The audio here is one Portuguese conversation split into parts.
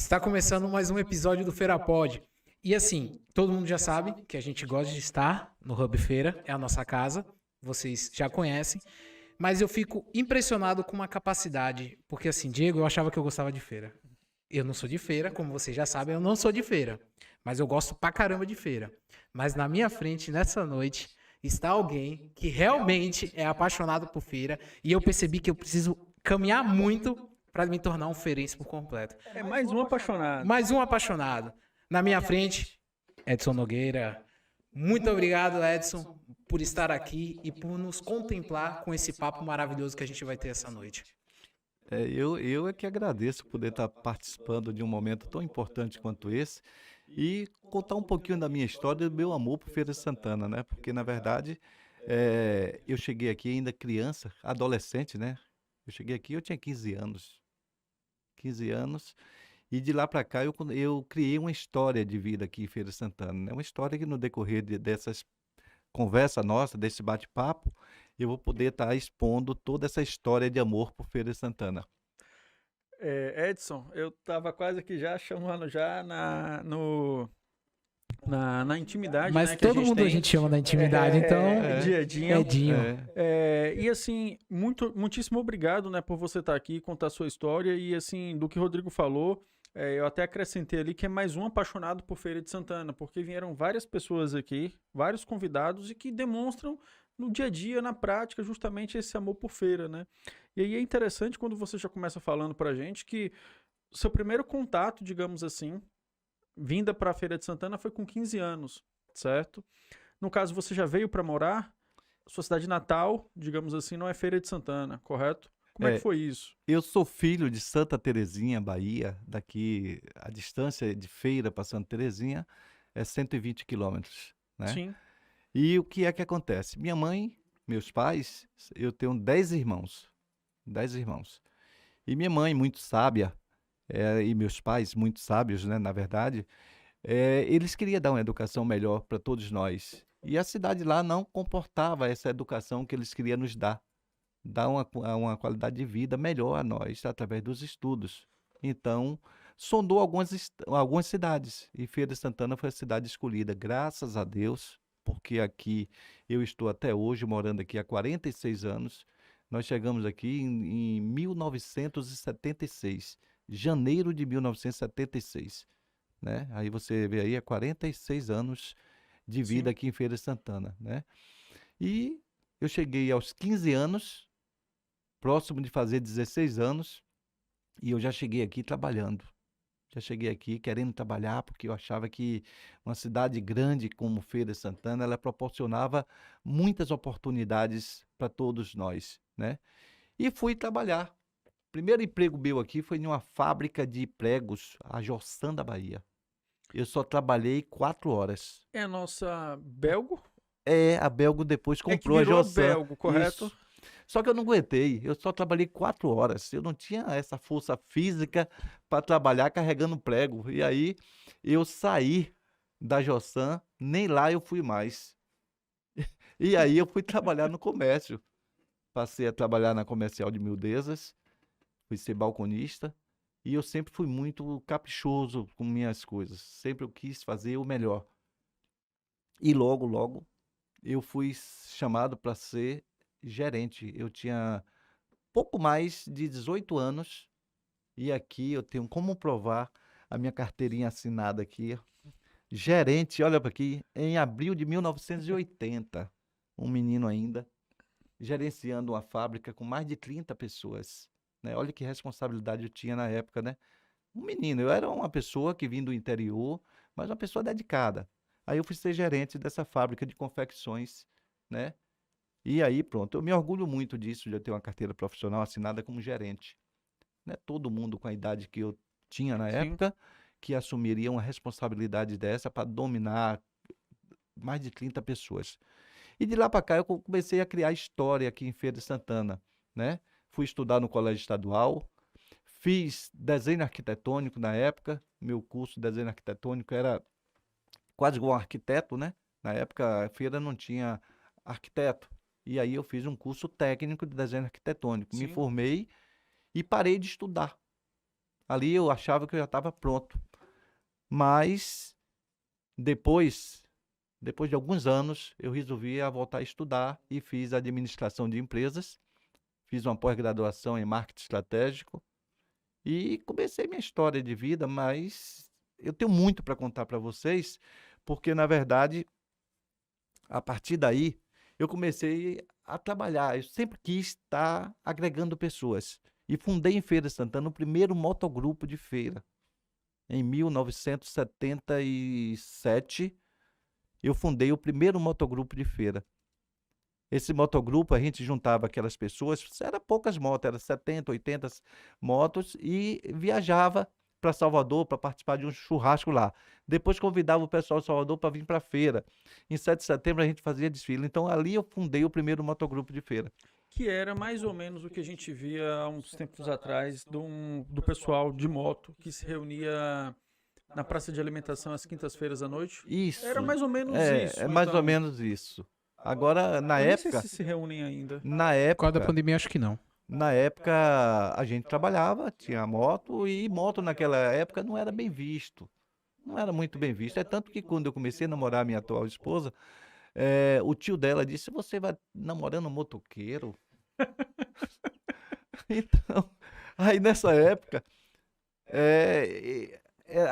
Está começando mais um episódio do Feira Pod. E assim, todo mundo já sabe que a gente gosta de estar no Hub Feira, é a nossa casa, vocês já conhecem, mas eu fico impressionado com uma capacidade, porque assim, Diego, eu achava que eu gostava de feira. Eu não sou de feira, como vocês já sabem, eu não sou de feira, mas eu gosto pra caramba de feira. Mas na minha frente, nessa noite, está alguém que realmente é apaixonado por feira e eu percebi que eu preciso caminhar muito para me tornar um feirense por completo. É mais um apaixonado. Mais um apaixonado. Na minha frente, Edson Nogueira. Muito obrigado, Edson, por estar aqui e por nos contemplar com esse papo maravilhoso que a gente vai ter essa noite. Eu é que agradeço poder estar participando de um momento tão importante quanto esse e contar um pouquinho da minha história e do meu amor por Feira de Santana, né? Porque, na verdade, eu cheguei aqui ainda criança, adolescente, né? Eu cheguei aqui, eu tinha 15 anos. 15 anos. E de lá para cá eu criei uma história de vida aqui em Feira de Santana, né? Uma história que no decorrer dessas conversas nossas, desse bate-papo, eu vou poder estar expondo toda essa história de amor por Feira de Santana. Edson, eu tava quase que já chamando já na intimidade, Mas né, que todo mundo a gente chama na intimidade, então. Diedinho. Edinho. E assim, muitíssimo obrigado, né, por você estar aqui, contar a sua história e assim, do que o Rodrigo falou, eu até acrescentei ali que é mais um apaixonado por Feira de Santana, porque vieram várias pessoas aqui, vários convidados e que demonstram no dia a dia, na prática, justamente esse amor por feira, né? E aí é interessante quando você já começa falando pra gente que seu primeiro contato, digamos assim, vinda para a Feira de Santana foi com 15 anos, certo? No caso, você já veio para morar, sua cidade natal, digamos assim, não é Feira de Santana, correto? Como é que foi isso? Eu sou filho de Santa Terezinha, Bahia. Daqui a distância de Feira para Santa Terezinha é 120 quilômetros, né? Sim, E o que é que acontece? Minha mãe, meus pais, eu tenho 10 irmãos. 10 irmãos. E minha mãe, muito sábia, e meus pais, muito sábios, né, na verdade, eles queriam dar uma educação melhor para todos nós. E a cidade lá não comportava essa educação que eles queriam nos dar uma qualidade de vida melhor a nós, através dos estudos. Então, sondou algumas cidades, e Feira de Santana foi a cidade escolhida, graças a Deus, porque aqui eu estou até hoje, morando aqui há 46 anos. Nós chegamos aqui em 1976, janeiro de 1976, né? Aí você vê aí, há 46 anos de vida sim. aqui em Feira de Santana, né? E eu cheguei aos 15 anos, próximo de fazer 16 anos, e eu já cheguei aqui trabalhando. Já cheguei aqui querendo trabalhar, porque eu achava que uma cidade grande como Feira de Santana, ela proporcionava muitas oportunidades para todos nós, né? E fui trabalhar. Primeiro emprego meu aqui foi em uma fábrica de pregos, a Jossan da Bahia. Eu só trabalhei 4 horas. É a nossa Belgo? A Belgo depois É que comprou a virou Jossan. Belgo, correto? Isso. Só que eu não aguentei, eu só trabalhei 4 horas. Eu não tinha essa força física para trabalhar carregando prego. E aí eu saí da Jossan, nem lá eu fui mais. E aí eu fui trabalhar no comércio. Passei a trabalhar na Comercial de Mildezas, fui ser balconista. E eu sempre fui muito caprichoso com minhas coisas. Sempre eu quis fazer o melhor. E logo, logo, eu fui chamado para ser gerente. Eu tinha pouco mais de 18 anos e aqui eu tenho como provar a minha carteirinha assinada aqui. Gerente, olha para aqui, em abril de 1980, um menino ainda, gerenciando uma fábrica com mais de 30 pessoas, né? Olha que responsabilidade eu tinha na época, né? Um menino, eu era uma pessoa que vim do interior, mas uma pessoa dedicada. Aí eu fui ser gerente dessa fábrica de confecções, né? E aí, pronto, eu me orgulho muito disso, de eu ter uma carteira profissional assinada como gerente. Não é todo mundo com a idade que eu tinha na Sim. época que assumiria uma responsabilidade dessa para dominar mais de 30 pessoas. E de lá para cá eu comecei a criar história aqui em Feira de Santana, né? Fui estudar no colégio estadual, fiz desenho arquitetônico na época, meu curso de desenho arquitetônico era quase igual um arquiteto, né? Na época a feira não tinha arquiteto. E aí eu fiz um curso técnico de desenho arquitetônico. Me Sim. formei e parei de estudar. Ali eu achava que eu já estava pronto. Mas depois de alguns anos, eu resolvi voltar a estudar e fiz administração de empresas, fiz uma pós-graduação em marketing estratégico e comecei minha história de vida, mas eu tenho muito para contar para vocês, porque na verdade, a partir daí, eu comecei a trabalhar. Eu sempre quis estar agregando pessoas e fundei em Feira de Santana o primeiro motogrupo de feira. Em 1977, eu fundei o primeiro motogrupo de feira. Esse motogrupo, a gente juntava aquelas pessoas, era poucas motos, era 70, 80 motos, e viajava para Salvador para participar de um churrasco lá. Depois convidava o pessoal de Salvador para vir para a feira. Em 7 de setembro a gente fazia desfile. Então ali eu fundei o primeiro motogrupo de feira. Que era mais ou menos o que a gente via há uns tempos atrás do pessoal de moto que se reunia na praça de alimentação às quintas-feiras à noite. Isso. Era mais ou menos isso. É mais ou então. menos isso. Agora, na Eu nem época, sei se reúnem ainda. na Por causa da época, pandemia, acho que não. na época a gente trabalhava, tinha moto, e moto naquela época não era bem visto. Não era muito bem visto. É tanto que quando eu comecei a namorar minha atual esposa, o tio dela disse: "Você vai namorando um motoqueiro?" Então, aí nessa época,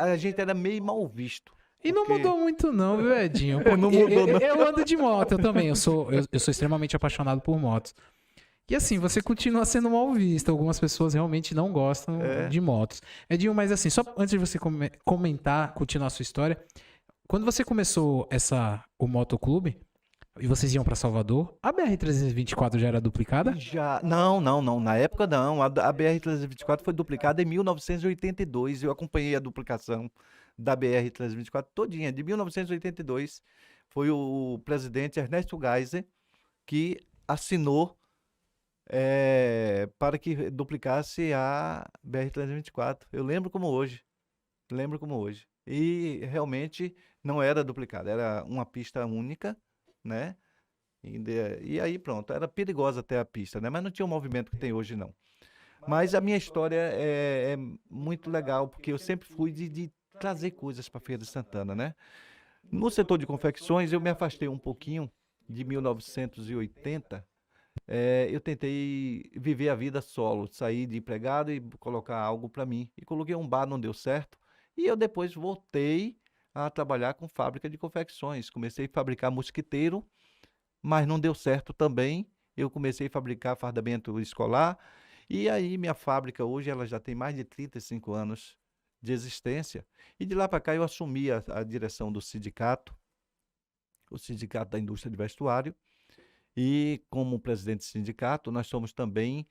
a gente era meio mal visto. E não Porque- mudou muito não, viu, Edinho? Não mudou, não. Eu ando de moto, eu também. Eu sou extremamente apaixonado por motos. E assim, você continua sendo mal visto. Algumas pessoas realmente não gostam de motos. Edinho, mas assim, só antes de você comentar, continuar a sua história, quando você começou o motoclube, e vocês iam pra Salvador, a BR-324 já era duplicada? Já, não, na época não. A BR-324 foi duplicada em 1982. Eu acompanhei a duplicação da BR-324 todinha, de 1982. Foi o presidente Ernesto Geisel que assinou para que duplicasse a BR-324. Eu lembro como hoje. E realmente não era duplicada, era uma pista única, né? E aí pronto, era perigosa até a pista, né? Mas não tinha o movimento que tem hoje, não. Mas a minha história é muito legal, porque eu sempre fui de trazer coisas para Feira de Santana, né? No setor de confecções, eu me afastei um pouquinho de 1980. Eu tentei viver a vida solo, sair de empregado e colocar algo para mim. E coloquei um bar, não deu certo. E eu depois voltei a trabalhar com fábrica de confecções. Comecei a fabricar mosquiteiro, mas não deu certo também. Eu comecei a fabricar fardamento escolar. E aí minha fábrica hoje ela já tem mais de 35 anos de existência. E de lá para cá eu assumi a direção do sindicato, o Sindicato da Indústria de Vestuário. E como presidente do sindicato, nós somos também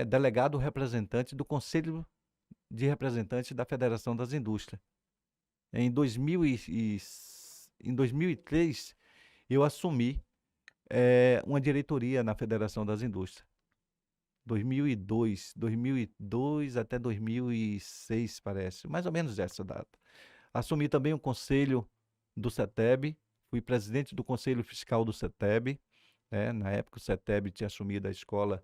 delegado representante do Conselho de Representantes da Federação das Indústrias. Em 2003, eu assumi uma diretoria na Federação das Indústrias. 2002 até 2006, parece, mais ou menos essa data. Assumi também o conselho do CETEB, fui presidente do Conselho Fiscal do CETEB. Na época o CETEB tinha assumido a escola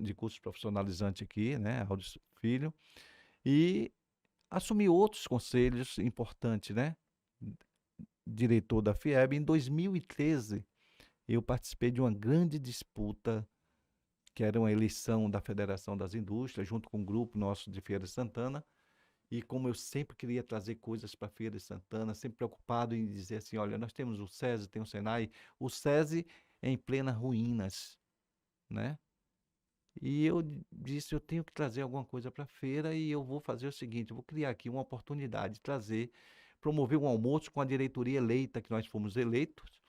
de curso profissionalizante aqui, né, Aldo Filho, e assumi outros conselhos importantes, né, diretor da FIEB. Em 2013, eu participei de uma grande disputa, que era uma eleição da Federação das Indústrias, junto com um grupo nosso de Feira de Santana, e como eu sempre queria trazer coisas para a Feira de Santana, sempre preocupado em dizer assim, olha, nós temos o SESI, tem o SENAI, o SESI em plenas ruínas, né? E eu disse, eu tenho que trazer alguma coisa para a feira e eu vou fazer o seguinte, eu vou criar aqui uma oportunidade de promover um almoço com a diretoria eleita, que nós fomos eleitos,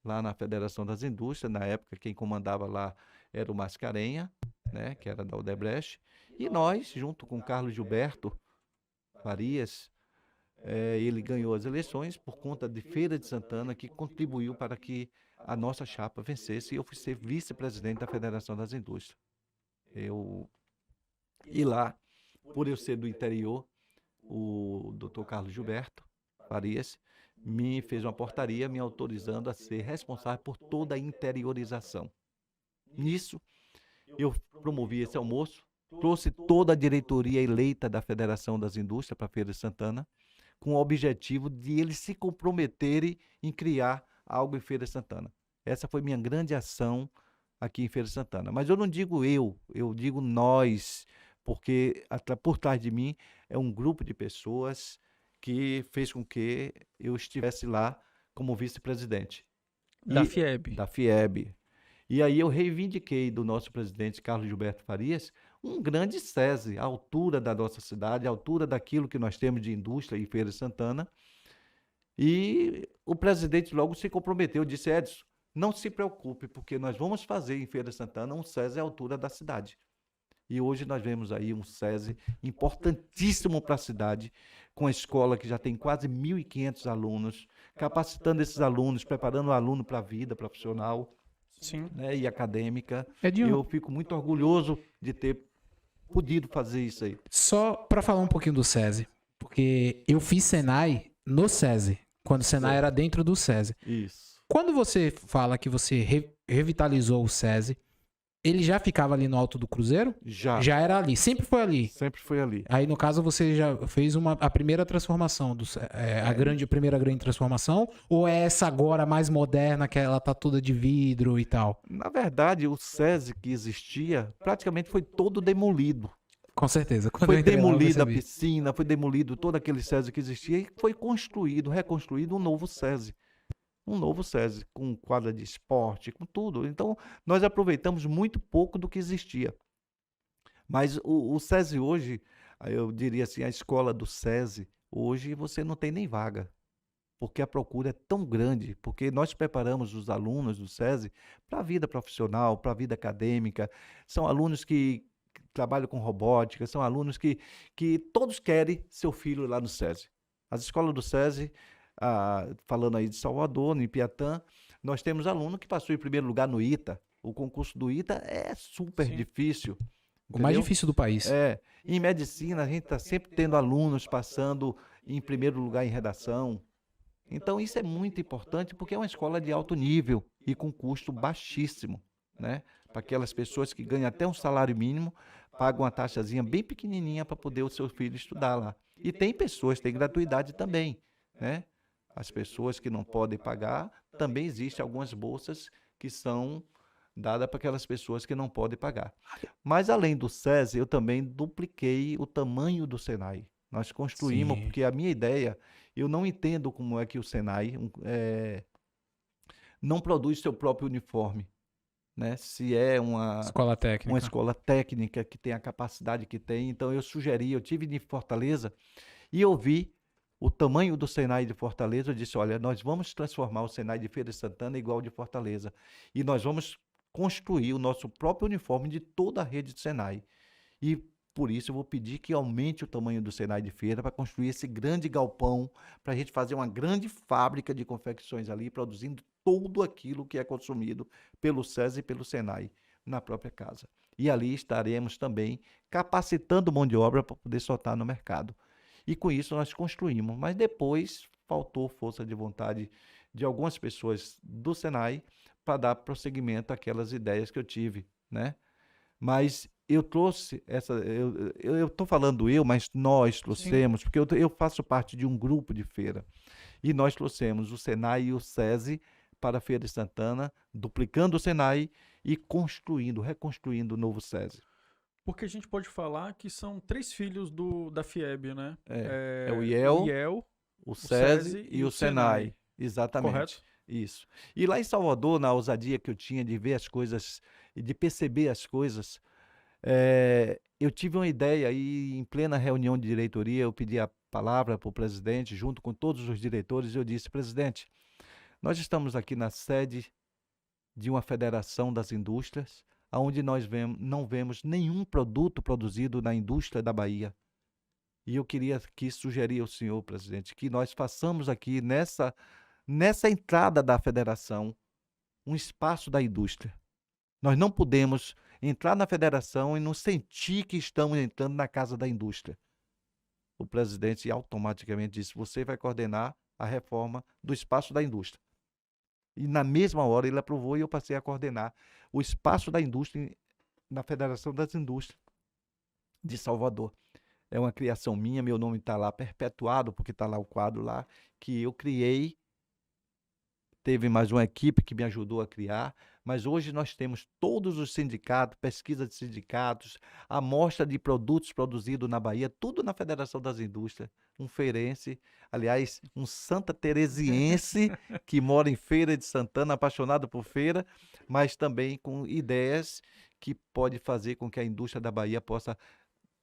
lá na Federação das Indústrias. Na época, quem comandava lá era o Mascarenha, né, que era da Odebrecht, e nós, junto com Carlos Gilberto Farias, ele ganhou as eleições por conta de Feira de Santana, que contribuiu para que a nossa chapa vencesse, e eu fui ser vice-presidente da Federação das Indústrias. E lá, por eu ser do interior, o Dr. Carlos Gilberto Farias me fez uma portaria me autorizando a ser responsável por toda a interiorização. Nisso, eu promovi esse almoço, trouxe toda a diretoria eleita da Federação das Indústrias para Feira de Santana, com o objetivo de eles se comprometerem em criar algo em Feira de Santana. Essa foi minha grande ação aqui em Feira de Santana. Mas eu não digo eu digo nós, porque por trás de mim é um grupo de pessoas que fez com que eu estivesse lá como vice-presidente. Da E- FIEB. Da FIEB. E aí eu reivindiquei do nosso presidente Carlos Gilberto Farias um grande SESI, à altura da nossa cidade, à altura daquilo que nós temos de indústria em Feira de Santana. E o presidente logo se comprometeu, disse: Edson, não se preocupe, porque nós vamos fazer em Feira de Santana um SESI à altura da cidade. E hoje nós vemos aí um SESI importantíssimo para a cidade, com a escola que já tem quase 1.500 alunos, capacitando esses alunos, preparando o aluno para a vida profissional, Sim. né, e acadêmica. Edinho, Eu fico muito orgulhoso de ter podido fazer isso aí. só para falar um pouquinho do SESI, porque eu fiz Senai no SESI, quando o Senai era dentro do SESI. Isso. Quando você fala que você revitalizou o SESI, ele já ficava ali no Alto do Cruzeiro? Já. Já era ali, sempre foi ali. Sempre foi ali. Aí, no caso, você já fez a primeira transformação, a primeira grande transformação? Ou é essa agora mais moderna, que ela tá toda de vidro e tal? Na verdade, o SESI que existia praticamente foi todo demolido. Com certeza. Quando eu Foi entrei lá, eu demolida a percebi. piscina, foi demolido todo aquele SESI que existia e foi construído, reconstruído um novo SESI. Um novo SESI, com quadra de esporte, com tudo. Então, nós aproveitamos muito pouco do que existia. Mas o SESI hoje, eu diria assim, a escola do SESI, hoje você não tem nem vaga, porque a procura é tão grande, porque nós preparamos os alunos do SESI para a vida profissional, para a vida acadêmica. São alunos que trabalham com robótica, são alunos que todos querem seu filho lá no SESI. As escolas do SESI, falando aí de Salvador, no Ipiatã, nós temos aluno que passou em primeiro lugar no ITA. O concurso do ITA é super Sim. difícil. O mais entendeu? difícil do país. Em medicina, a gente está sempre tendo alunos passando em primeiro lugar em redação. Então, isso é muito importante porque é uma escola de alto nível e com custo baixíssimo, né? Para aquelas pessoas que ganham até um salário mínimo, pagam uma taxazinha bem pequenininha para poder o seu filho estudar lá. E tem pessoas, tem gratuidade também, né? As pessoas que não podem pagar, também existem algumas bolsas que são dadas para aquelas pessoas que não podem pagar. Mas além do SESI, eu também dupliquei o tamanho do Senai. Nós construímos, Sim. porque a minha ideia, eu não entendo como é que o Senai não produz seu próprio uniforme, né? Se é uma Escola técnica. escola técnica que tem a capacidade que tem. Então eu tive em Fortaleza e eu vi o tamanho do Senai de Fortaleza. Eu disse: olha, nós vamos transformar o Senai de Feira de Santana igual ao de Fortaleza. E nós vamos construir o nosso próprio uniforme de toda a rede de Senai. E por isso eu vou pedir que aumente o tamanho do Senai de Feira para construir esse grande galpão, para a gente fazer uma grande fábrica de confecções ali, produzindo tudo aquilo que é consumido pelo SESI e pelo Senai na própria casa. E ali estaremos também capacitando mão de obra para poder soltar no mercado. E com isso nós construímos, mas depois faltou força de vontade de algumas pessoas do Senai para dar prosseguimento àquelas ideias que eu tive, né? Mas eu trouxe eu estou falando mas nós trouxemos, porque eu faço parte de um grupo de feira, e nós trouxemos o Senai e o SESI para a Feira de Santana, duplicando o Senai e reconstruindo o novo SESI. Porque a gente pode falar que são 3 filhos da FIEB, né? É o o IEL, IEL, o SESI SESI e o Senai. Senai. Exatamente. Correto? Isso. E lá em Salvador, na ousadia que eu tinha de ver as coisas e de perceber as coisas, eu tive uma ideia e em plena reunião de diretoria eu pedi a palavra para o presidente, junto com todos os diretores, e eu disse: presidente, nós estamos aqui na sede de uma federação das indústrias, onde nós não vemos nenhum produto produzido na indústria da Bahia. E eu queria sugerir ao senhor, presidente, que nós façamos aqui nessa entrada da federação um espaço da indústria. Nós não podemos entrar na federação e não sentir que estamos entrando na casa da indústria. O presidente automaticamente disse: você vai coordenar a reforma do espaço da indústria. E na mesma hora ele aprovou e eu passei a coordenar o espaço da indústria na Federação das Indústrias. de Salvador. É uma criação minha, meu nome está lá perpetuado, porque está lá o quadro lá, que eu criei. Teve mais uma equipe que me ajudou a criar, mas hoje nós temos todos os sindicatos, pesquisa de sindicatos, amostra de produtos produzidos na Bahia, tudo na Federação das Indústrias. Um feirense, aliás, um santa teresiense que mora em Feira de Santana, apaixonado por feira, mas também com ideias que pode fazer com que a indústria da Bahia possa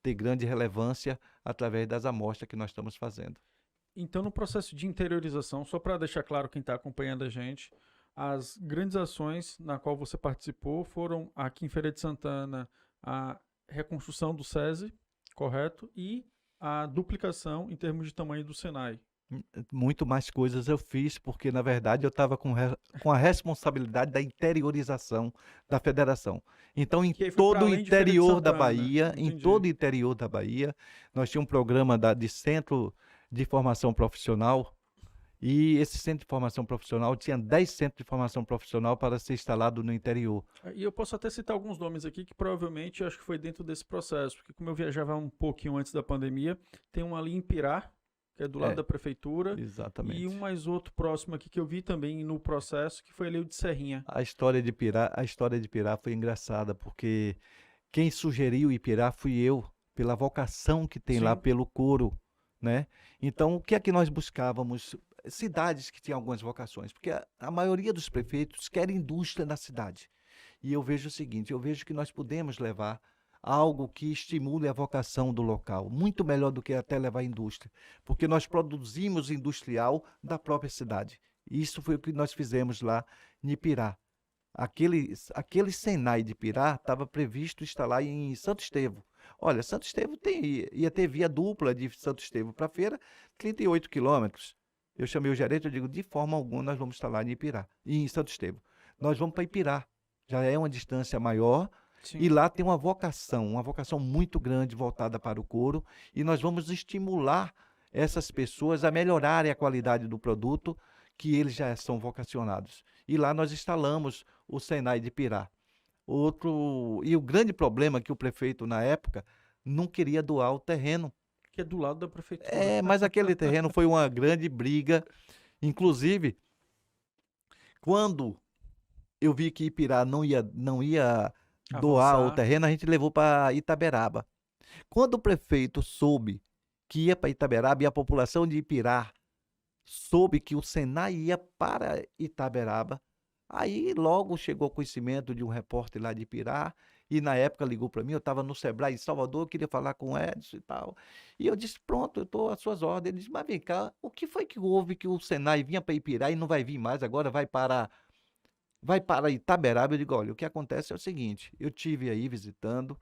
ter grande relevância através das amostras que nós estamos fazendo. Então, no processo de interiorização, só para deixar claro quem está acompanhando a gente, as grandes ações na qual você participou foram aqui em Feira de Santana, a reconstrução do SESI, correto? E a duplicação em termos de tamanho do Senai. Muito mais coisas eu fiz, porque na verdade eu estava com a responsabilidade da interiorização da federação. Então, em Que aí foi todo pra o além de Feira de interior da Santana, Bahia, em entendi. todo o interior da Bahia, nós tínhamos um programa de centro de formação profissional, e esse centro de formação profissional tinha 10 centros de formação profissional para ser instalado no interior. E eu posso até citar alguns nomes aqui que provavelmente eu acho que foi dentro desse processo, porque como eu viajava um pouquinho antes da pandemia, tem um ali em Pirá, que é do lado da prefeitura, Exatamente. e um mais outro próximo aqui que eu vi também no processo, que foi ali o de Serrinha. A história de Pirá foi engraçada, porque quem sugeriu Ipirá fui eu, pela vocação que tem lá Sim. pelo couro, né? Então, o que é que nós buscávamos? Cidades que tinham algumas vocações, porque a maioria dos prefeitos quer indústria na cidade. E eu vejo o seguinte, eu vejo que nós podemos levar algo que estimule a vocação do local, muito melhor do que até levar indústria, porque nós produzimos industrial da própria cidade. Isso foi o que nós fizemos lá em Ipirá. Aquele Senai de Pirá estava previsto instalar em Santo Estevão. Olha, Santo Estevão ia ter via dupla de Santo Estevão para a feira, 38 quilômetros. Eu chamei o gerente, eu digo, de forma alguma nós vamos instalar em Ipirá, em Santo Estevão. Nós vamos para Ipirá, já é uma distância maior, Sim. e lá tem uma vocação muito grande voltada para o couro, e nós vamos estimular essas pessoas a melhorarem a qualidade do produto, que eles já são vocacionados. E lá nós instalamos o Senai de Pirá. E o grande problema é que o prefeito, na época, não queria doar o terreno. Que é do lado da prefeitura. Mas aquele terreno foi uma grande briga. Inclusive, quando eu vi que Ipirá não ia doar o Avançar. terreno, a gente levou para Itaberaba. Quando o prefeito soube que ia para Itaberaba e a população de Ipirá soube que o Senai ia para Itaberaba, aí logo chegou ao conhecimento de um repórter lá de Ipirá, e na época ligou para mim, eu estava no Sebrae em Salvador, eu queria falar com o Edson e tal. E eu disse, pronto, eu estou às suas ordens. Ele disse, mas vem cá, o que foi que houve que o Senai vinha para Ipirá e não vai vir mais, agora vai para Itaberaba? Eu digo, olha, o que acontece é o seguinte, eu tive aí visitando,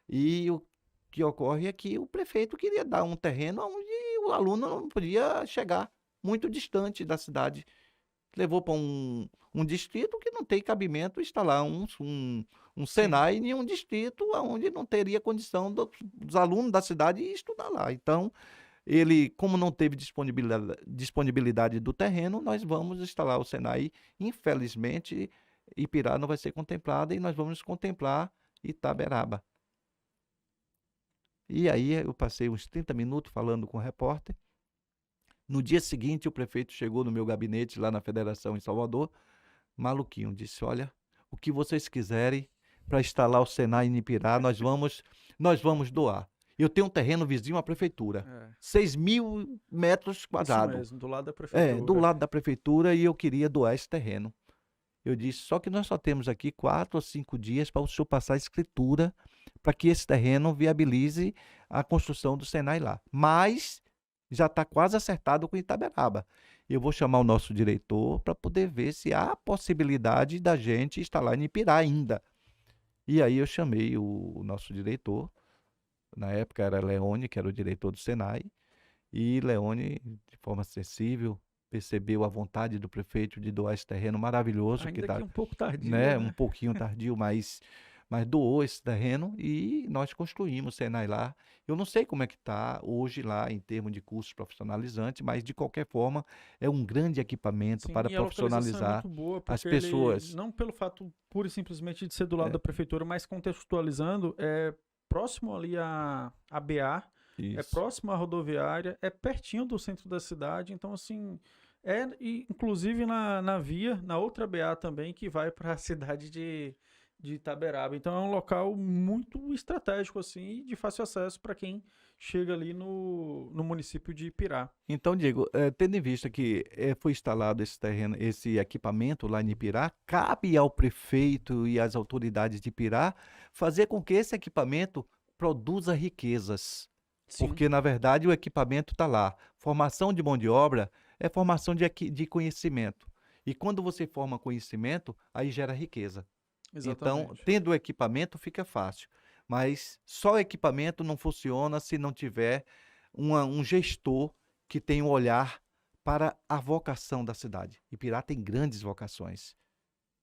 e o que ocorre é que o prefeito queria dar um terreno onde o aluno não podia chegar, muito distante da cidade. Levou para um distrito que não tem cabimento instalar um Senai em um distrito onde não teria condição dos alunos da cidade estudar lá. Então, ele, como não teve disponibilidade do terreno, nós vamos instalar o Senai. Infelizmente, Ipirá não vai ser contemplada e nós vamos contemplar Itaberaba. E aí eu passei uns 30 minutos falando com o repórter. No dia seguinte, o prefeito chegou no meu gabinete lá na Federação em Salvador, maluquinho, disse, olha, o que vocês quiserem para instalar o Senai em Ipirá, nós vamos doar. Eu tenho um terreno vizinho à prefeitura, 6.000 metros quadrados. Isso mesmo, do lado da prefeitura. Do lado da prefeitura, e eu queria doar esse terreno. Eu disse, só que nós só temos aqui 4 ou 5 dias para o senhor passar a escritura para que esse terreno viabilize a construção do Senai lá. Mas já está quase acertado com Itaberaba. Eu vou chamar o nosso diretor para poder ver se há possibilidade da gente instalar em Ipirá ainda. E aí eu chamei o nosso diretor, na época era Leone, que era o diretor do Senai, e Leone, de forma sensível, percebeu a vontade do prefeito de doar esse terreno maravilhoso. Ainda que tá, um pouco tardio, né? Um pouquinho tardio, mas doou esse terreno e nós construímos o Senai lá. Eu não sei como é que está hoje lá em termos de cursos profissionalizantes, mas de qualquer forma é um grande equipamento para e a localização profissionalizar é muito boa, as porque pessoas. não pelo fato pura e simplesmente de ser do lado da prefeitura, mas contextualizando, próximo ali a BA, é Isso. próximo à rodoviária, é pertinho do centro da cidade, então assim, e, inclusive na via, na outra BA também, que vai para a cidade de Itaberaba. Então é um local muito estratégico assim e de fácil acesso para quem chega ali no município de Ipirá. Então, Diego, tendo em vista que foi instalado esse terreno, esse equipamento lá em Ipirá, cabe ao prefeito e às autoridades de Ipirá fazer com que esse equipamento produza riquezas. Sim, Porque, na verdade, o equipamento está lá. Formação de mão de obra é formação de conhecimento. E quando você forma conhecimento, aí gera riqueza. Então, exatamente. tendo o equipamento, fica fácil. Mas só o equipamento não funciona se não tiver um gestor que tenha um olhar para a vocação da cidade. Ipirá tem grandes vocações.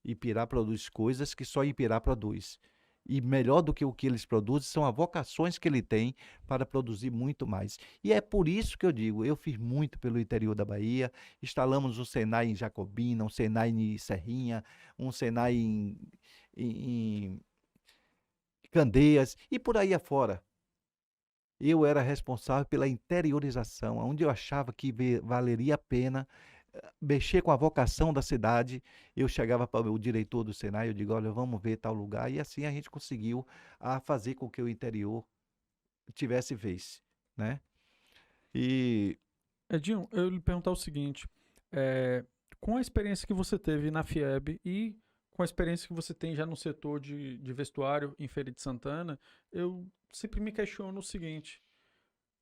Ipirá produz coisas que só Ipirá produz. E melhor do que o que eles produzem são as vocações que ele tem para produzir muito mais. E é por isso que eu digo, eu fiz muito pelo interior da Bahia, instalamos um Senai em Jacobina, um Senai em Serrinha, um Senai em Candeias e por aí afora. Eu era responsável pela interiorização, onde eu achava que valeria a pena mexer com a vocação da cidade. Eu chegava para o diretor do Senai, eu digo, olha, vamos ver tal lugar, e assim a gente conseguiu fazer com que o interior tivesse vez, né? E Edinho, eu lhe perguntar o seguinte, com a experiência que você teve na FIEB e com a experiência que você tem já no setor de vestuário em Feira de Santana, eu sempre me questiono o seguinte,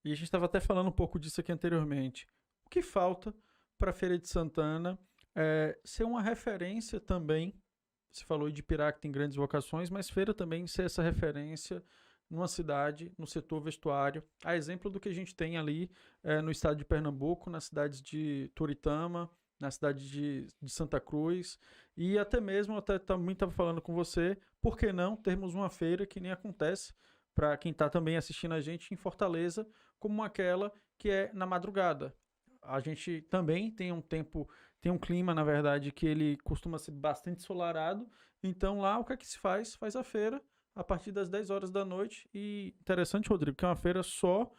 e a gente estava até falando um pouco disso aqui anteriormente, o que falta para a Feira de Santana ser uma referência também, você falou de Ipirá que tem grandes vocações, mas Feira também ser essa referência numa cidade, no setor vestuário, a exemplo do que a gente tem ali no estado de Pernambuco, nas cidades de Toritama, na cidade de Santa Cruz, e até mesmo, até também estava falando com você, por que não termos uma feira que nem acontece, para quem está também assistindo a gente, em Fortaleza, como aquela que é na madrugada. A gente também tem um tempo, tem um clima, na verdade, que ele costuma ser bastante ensolarado, então lá o que é que se faz? Faz a feira a partir das 10 horas da noite, e interessante, Rodrigo, que é uma feira só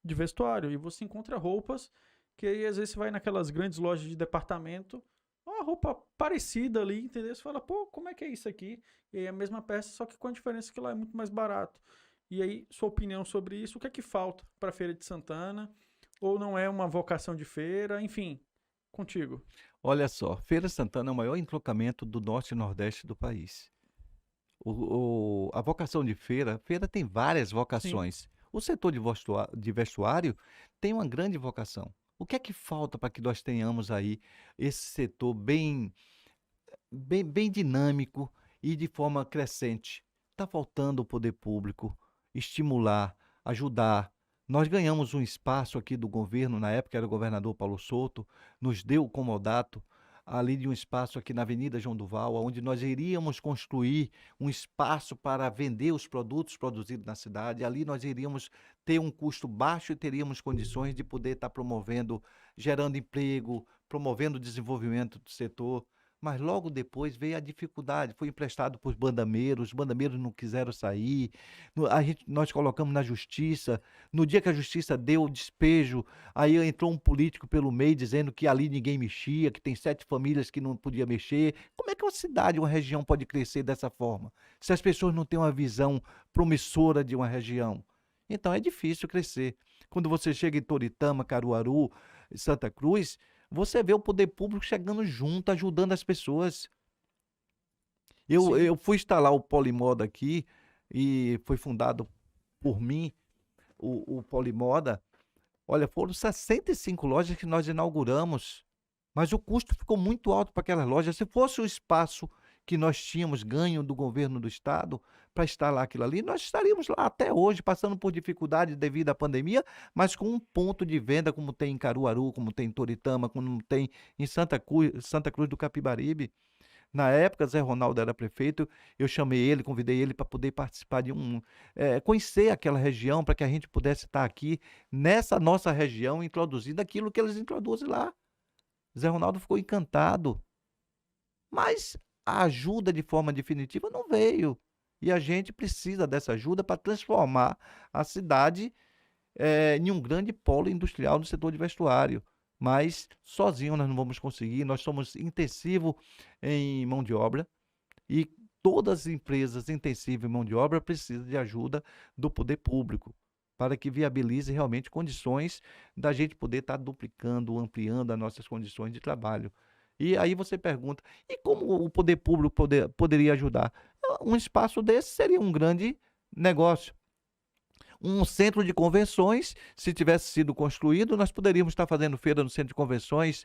de vestuário, e você encontra roupas que aí às vezes você vai naquelas grandes lojas de departamento, uma roupa parecida ali, entendeu? Você fala, pô, como é que é isso aqui? E aí é a mesma peça, só que com a diferença que lá é muito mais barato. E aí, sua opinião sobre isso, o que é que falta para a Feira de Santana? Ou não é uma vocação de feira? Enfim, contigo. olha só, Feira Santana é o maior entroncamento do norte e nordeste do país. A vocação de feira tem várias Sim, vocações. O setor de vestuário tem uma grande vocação. O que é que falta para que nós tenhamos aí esse setor bem dinâmico e de forma crescente? Está faltando o poder público estimular, ajudar. Nós ganhamos um espaço aqui do governo, na época era o governador Paulo Souto, nos deu o comodato ali de um espaço aqui na Avenida João Duval, onde nós iríamos construir um espaço para vender os produtos produzidos na cidade. Ali nós iríamos ter um custo baixo e teríamos condições de poder estar promovendo, gerando emprego, promovendo o desenvolvimento do setor. Mas logo depois veio a dificuldade, foi emprestado por os bandameiros não quiseram sair, nós colocamos na justiça, no dia que a justiça deu o despejo, aí entrou um político pelo meio dizendo que ali ninguém mexia, que tem 7 famílias que não podia mexer. Como é que uma cidade, uma região pode crescer dessa forma? Se as pessoas não têm uma visão promissora de uma região. Então é difícil crescer. Quando você chega em Toritama, Caruaru, Santa Cruz, você vê o poder público chegando junto, ajudando as pessoas. sim, Eu fui instalar o Polimoda aqui e foi fundado por mim, o Polimoda. Olha, foram 65 lojas que nós inauguramos, mas o custo ficou muito alto para aquelas lojas. Se fosse o espaço que nós tínhamos ganho do governo do estado para instalar aquilo ali, nós estaríamos lá até hoje, passando por dificuldade devido à pandemia, mas com um ponto de venda como tem em Caruaru, como tem em Toritama, como tem em Santa Cruz do Capibaribe. Na época, Zé Ronaldo era prefeito, eu chamei ele, convidei ele para poder participar de conhecer aquela região, para que a gente pudesse estar aqui nessa nossa região, introduzindo aquilo que eles introduzem lá. Zé Ronaldo ficou encantado, mas a ajuda de forma definitiva não veio. E a gente precisa dessa ajuda para transformar a cidade em um grande polo industrial no setor de vestuário. Mas sozinho nós não vamos conseguir, nós somos intensivos em mão de obra e todas as empresas intensivas em mão de obra precisam de ajuda do poder público para que viabilize realmente condições da gente poder estar duplicando, ampliando as nossas condições de trabalho. E aí você pergunta, e como o poder público poderia ajudar? Um espaço desse seria um grande negócio. Um centro de convenções, se tivesse sido construído, nós poderíamos estar fazendo feira no centro de convenções,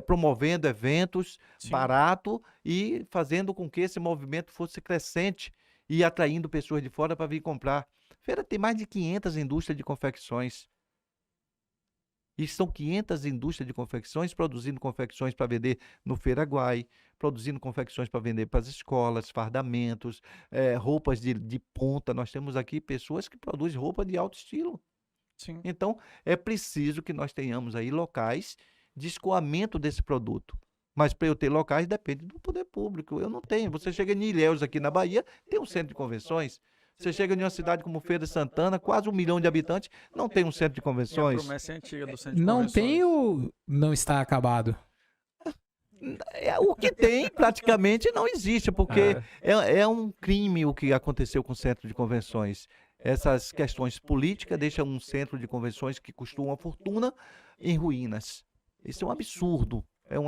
promovendo eventos barato e fazendo com que esse movimento fosse crescente e atraindo pessoas de fora para vir comprar. Feira tem mais de 500 indústrias de confecções. E são 500 indústrias de confecções produzindo confecções para vender no Feiraguai, produzindo confecções para vender para as escolas, fardamentos, roupas de ponta. Nós temos aqui pessoas que produzem roupa de alto estilo. Sim. Então, é preciso que nós tenhamos aí locais de escoamento desse produto. Mas para eu ter locais depende do poder público. Eu não tenho. Você chega em Ilhéus, aqui na Bahia, tem um centro de convenções. Você chega em uma cidade como Feira de Santana, quase 1 milhão de habitantes, não tem um centro de A convenções. promessa é antiga do centro de Não convenções. tem ou não está acabado? O que tem praticamente não existe, porque é um crime o que aconteceu com o centro de convenções. Essas questões políticas deixam um centro de convenções que custou uma fortuna em ruínas. Isso é um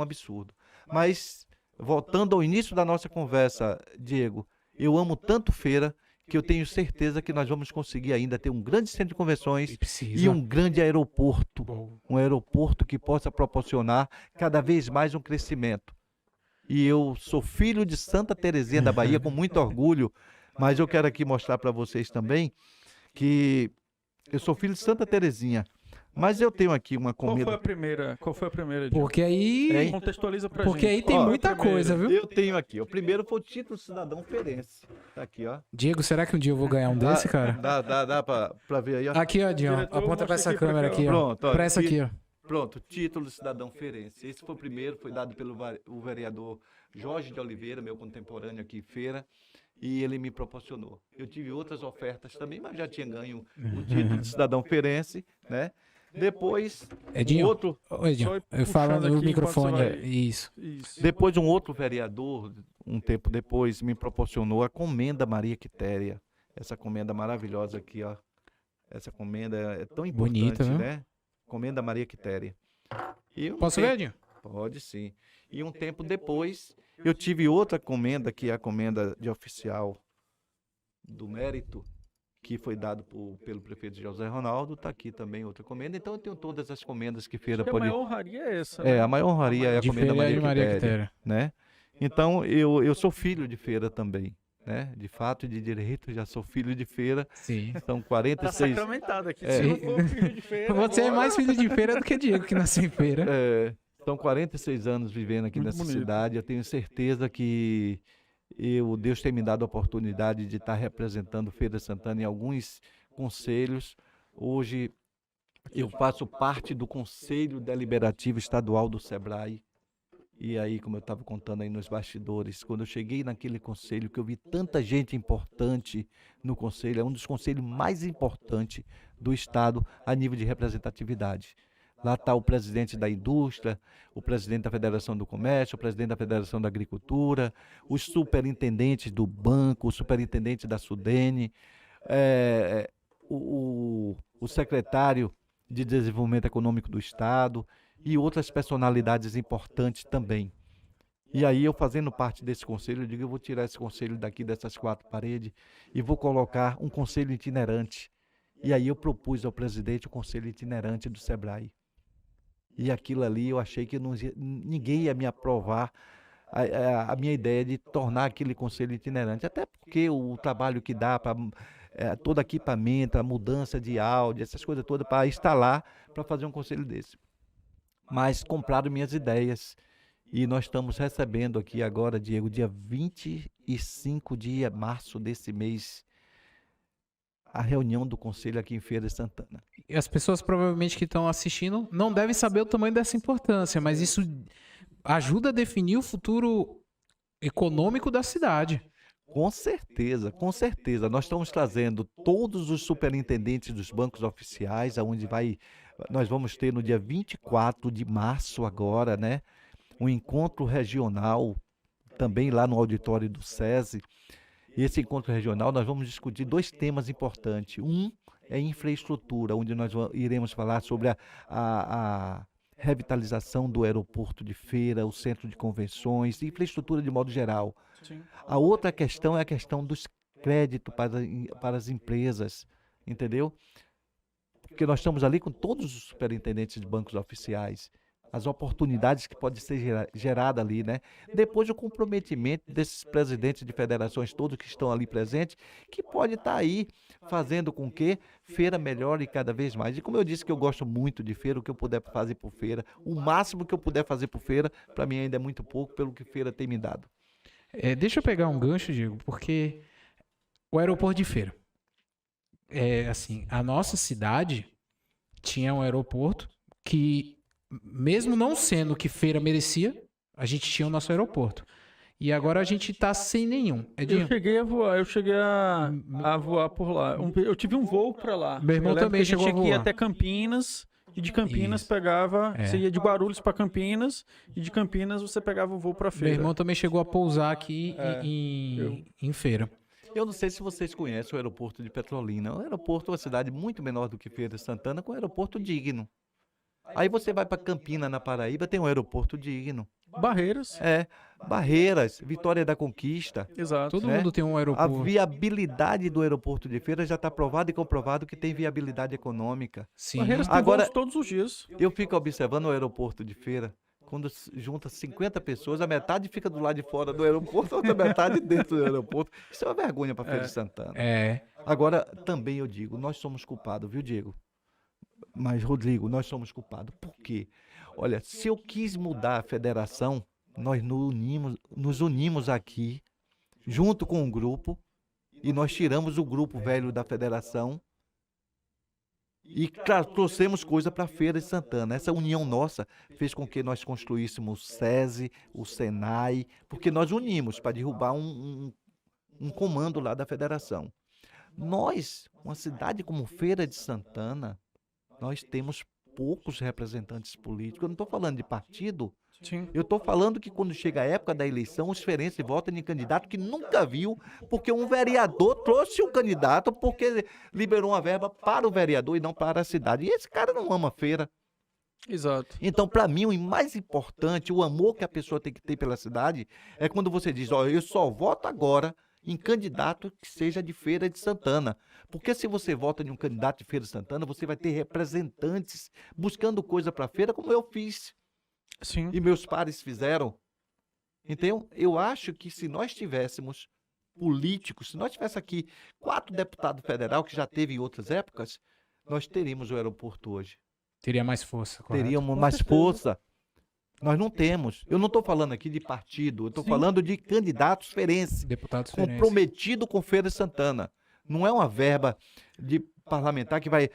absurdo, Mas, voltando ao início da nossa conversa, Diego, eu amo tanto feira que eu tenho certeza que nós vamos conseguir ainda ter um grande centro de convenções e um grande aeroporto. Um aeroporto que possa proporcionar cada vez mais um crescimento. E eu sou filho de Santa Terezinha da Bahia, com muito orgulho, mas eu quero aqui mostrar para vocês também que eu sou filho de Santa Terezinha. Mas eu tenho aqui uma comida. Qual foi a primeira? Diego? Porque aí. Contextualiza pra Porque aí gente. tem Qual foi a muita primeira? coisa, viu? Eu tenho aqui. O primeiro foi o título cidadão ferense. Tá aqui, ó. Diego, será que um dia eu vou ganhar um desse, cara? Dá pra ver aí, ó. Aqui, ó, Dion. Diretor, Aponta pra mostra essa aqui pra câmera cá, aqui, ó. Pronto, ó, Pra essa aqui, ó. Pronto, título cidadão ferense. Esse foi o primeiro, foi dado pelo o vereador Jorge de Oliveira, meu contemporâneo aqui em Feira, e ele me proporcionou. Eu tive outras ofertas também, mas já tinha ganho o título de cidadão ferense, né? Depois, Edinho, outro, Ô, Edinho, Só ir eu falo puxando no aqui microfone. enquanto você vai- Isso. Isso. depois um outro vereador, um tempo depois, me proporcionou a Comenda Maria Quitéria. Essa comenda maravilhosa aqui, ó. Essa comenda é tão importante, Bonita, viu? né? Comenda Maria Quitéria. E um Posso tempo- ver, Edinho? Pode sim. E um tempo depois, eu tive outra comenda, que é a comenda de oficial do mérito, que foi dado pelo prefeito José Ronaldo. Está aqui também outra comenda. Então eu tenho todas as comendas que feira Acho que a pode... maior honraria é essa. É, a maior honraria é a De comenda feira Maria de Maria Quitéria, Quitéria. né? Então eu sou filho de feira também, né? De fato e de direito, já sou filho de feira. Sim. São Tá 46... sacramentado aqui. É. Se não for filho de feira, Você é agora- mais filho de feira do que Diego, que nasceu em feira. São 46 anos vivendo aqui Muito nessa bonito. cidade. Eu tenho certeza que Deus tem me dado a oportunidade de estar representando Feira de Santana em alguns conselhos. Hoje eu faço parte do Conselho Deliberativo Estadual do SEBRAE. E aí, como eu estava contando aí nos bastidores, quando eu cheguei naquele conselho, que eu vi tanta gente importante no conselho, é um dos conselhos mais importantes do Estado a nível de representatividade. Lá está o presidente da indústria, o presidente da Federação do Comércio, o presidente da Federação da Agricultura, os superintendentes do banco, o superintendente da Sudene, o secretário de Desenvolvimento Econômico do Estado e outras personalidades importantes também. E aí eu fazendo parte desse conselho, eu digo, eu vou tirar esse conselho daqui dessas 4 paredes e vou colocar um conselho itinerante. E aí eu propus ao presidente o conselho itinerante do SEBRAE. E aquilo ali eu achei que ninguém ia me aprovar a minha ideia de tornar aquele conselho itinerante. Até porque o trabalho que dá para todo equipamento, a mudança de áudio, essas coisas todas, para instalar, para fazer um conselho desse. Mas compraram minhas ideias. E nós estamos recebendo aqui agora, Diego, dia 25 de março desse mês, a reunião do conselho aqui em Feira de Santana. E as pessoas provavelmente que estão assistindo não devem saber o tamanho dessa importância, mas isso ajuda a definir o futuro econômico da cidade. Com certeza, com certeza. Nós estamos trazendo todos os superintendentes dos bancos oficiais, nós vamos ter no dia 24 de março agora, né? Um encontro regional, também lá no auditório do SESI. E esse encontro regional nós vamos discutir 2 temas importantes. Um é infraestrutura, onde nós iremos falar sobre a revitalização do aeroporto de Feira, o centro de convenções, infraestrutura de modo geral. Sim. A outra questão é a questão dos créditos para as empresas, entendeu? Porque nós estamos ali com todos os superintendentes de bancos oficiais, as oportunidades que podem ser geradas ali, né? Depois o comprometimento desses presidentes de federações todos que estão ali presentes, que pode estar aí fazendo com que Feira melhore cada vez mais. E como eu disse que eu gosto muito de Feira, o que eu puder fazer por Feira, o máximo que eu puder fazer por Feira, para mim ainda é muito pouco pelo que Feira tem me dado. Deixa eu pegar um gancho, Diego, porque o aeroporto de Feira, assim, a nossa cidade tinha um aeroporto que, mesmo não sendo o que Feira merecia, a gente tinha o nosso aeroporto. E agora a gente tá sem nenhum. Eu cheguei a voar, a voar por lá. Eu tive um voo para lá. Meu irmão Eu lembro também que chegou a tinha que ir voar. até Campinas, e de Campinas Isso. pegava, você ia de Guarulhos para Campinas, e de Campinas você pegava o voo para Meu Feira. irmão também chegou a pousar aqui em Feira. Eu não sei se vocês conhecem o aeroporto de Petrolina. O aeroporto é uma cidade muito menor do que Feira de Santana, com um aeroporto digno. Aí você vai para Campina, na Paraíba, tem um aeroporto digno. Barreiras. Barreiras, Vitória da Conquista. Exato. Todo né? mundo tem um A aeroporto. viabilidade do aeroporto de Feira já está provado e comprovado que tem viabilidade econômica. Sim. Barreiras tem Agora- voos todos os dias. Eu fico observando o aeroporto de Feira, quando junta 50 pessoas, a metade fica do lado de fora do aeroporto, a outra metade dentro do aeroporto. Isso é uma vergonha para Feira de Santana. Agora, também eu digo, nós somos culpados, viu, Diego? Mas, Rodrigo, nós somos culpados. Por quê? Olha, se eu quis mudar a federação, nós nos unimos aqui, junto com um grupo, e nós tiramos o grupo velho da federação e trouxemos coisa para a Feira de Santana. Essa união nossa fez com que nós construíssemos o SESI, o SENAI, porque nós unimos para derrubar um comando lá da federação. Nós, uma cidade como Feira de Santana, nós temos poucos representantes políticos. Eu não estou falando de partido, Sim. eu estou falando que quando chega a época da eleição, os feirenses votam em candidato que nunca viu, porque um vereador trouxe um candidato porque liberou uma verba para o vereador e não para a cidade. E esse cara não ama feira. Exato. Então, para mim, o mais importante, o amor que a pessoa tem que ter pela cidade, é quando você diz, ó, eu só voto agora em candidato que seja de Feira de Santana. Porque se você vota em um candidato de Feira de Santana, você vai ter representantes buscando coisa para a feira, como eu fiz Sim. e meus pares fizeram. Então, eu acho que se nós tivéssemos políticos, se nós tivéssemos aqui 4 deputados federais, que já teve em outras épocas, nós teríamos o aeroporto hoje. Teria mais força, correto? Teríamos Com mais certeza. força. Nós não temos. Eu não estou falando aqui de partido, eu estou Sim. falando de candidatos feirenses, Deputados feirenses. comprometido com Feira de Santana. Não é uma verba de parlamentar que vai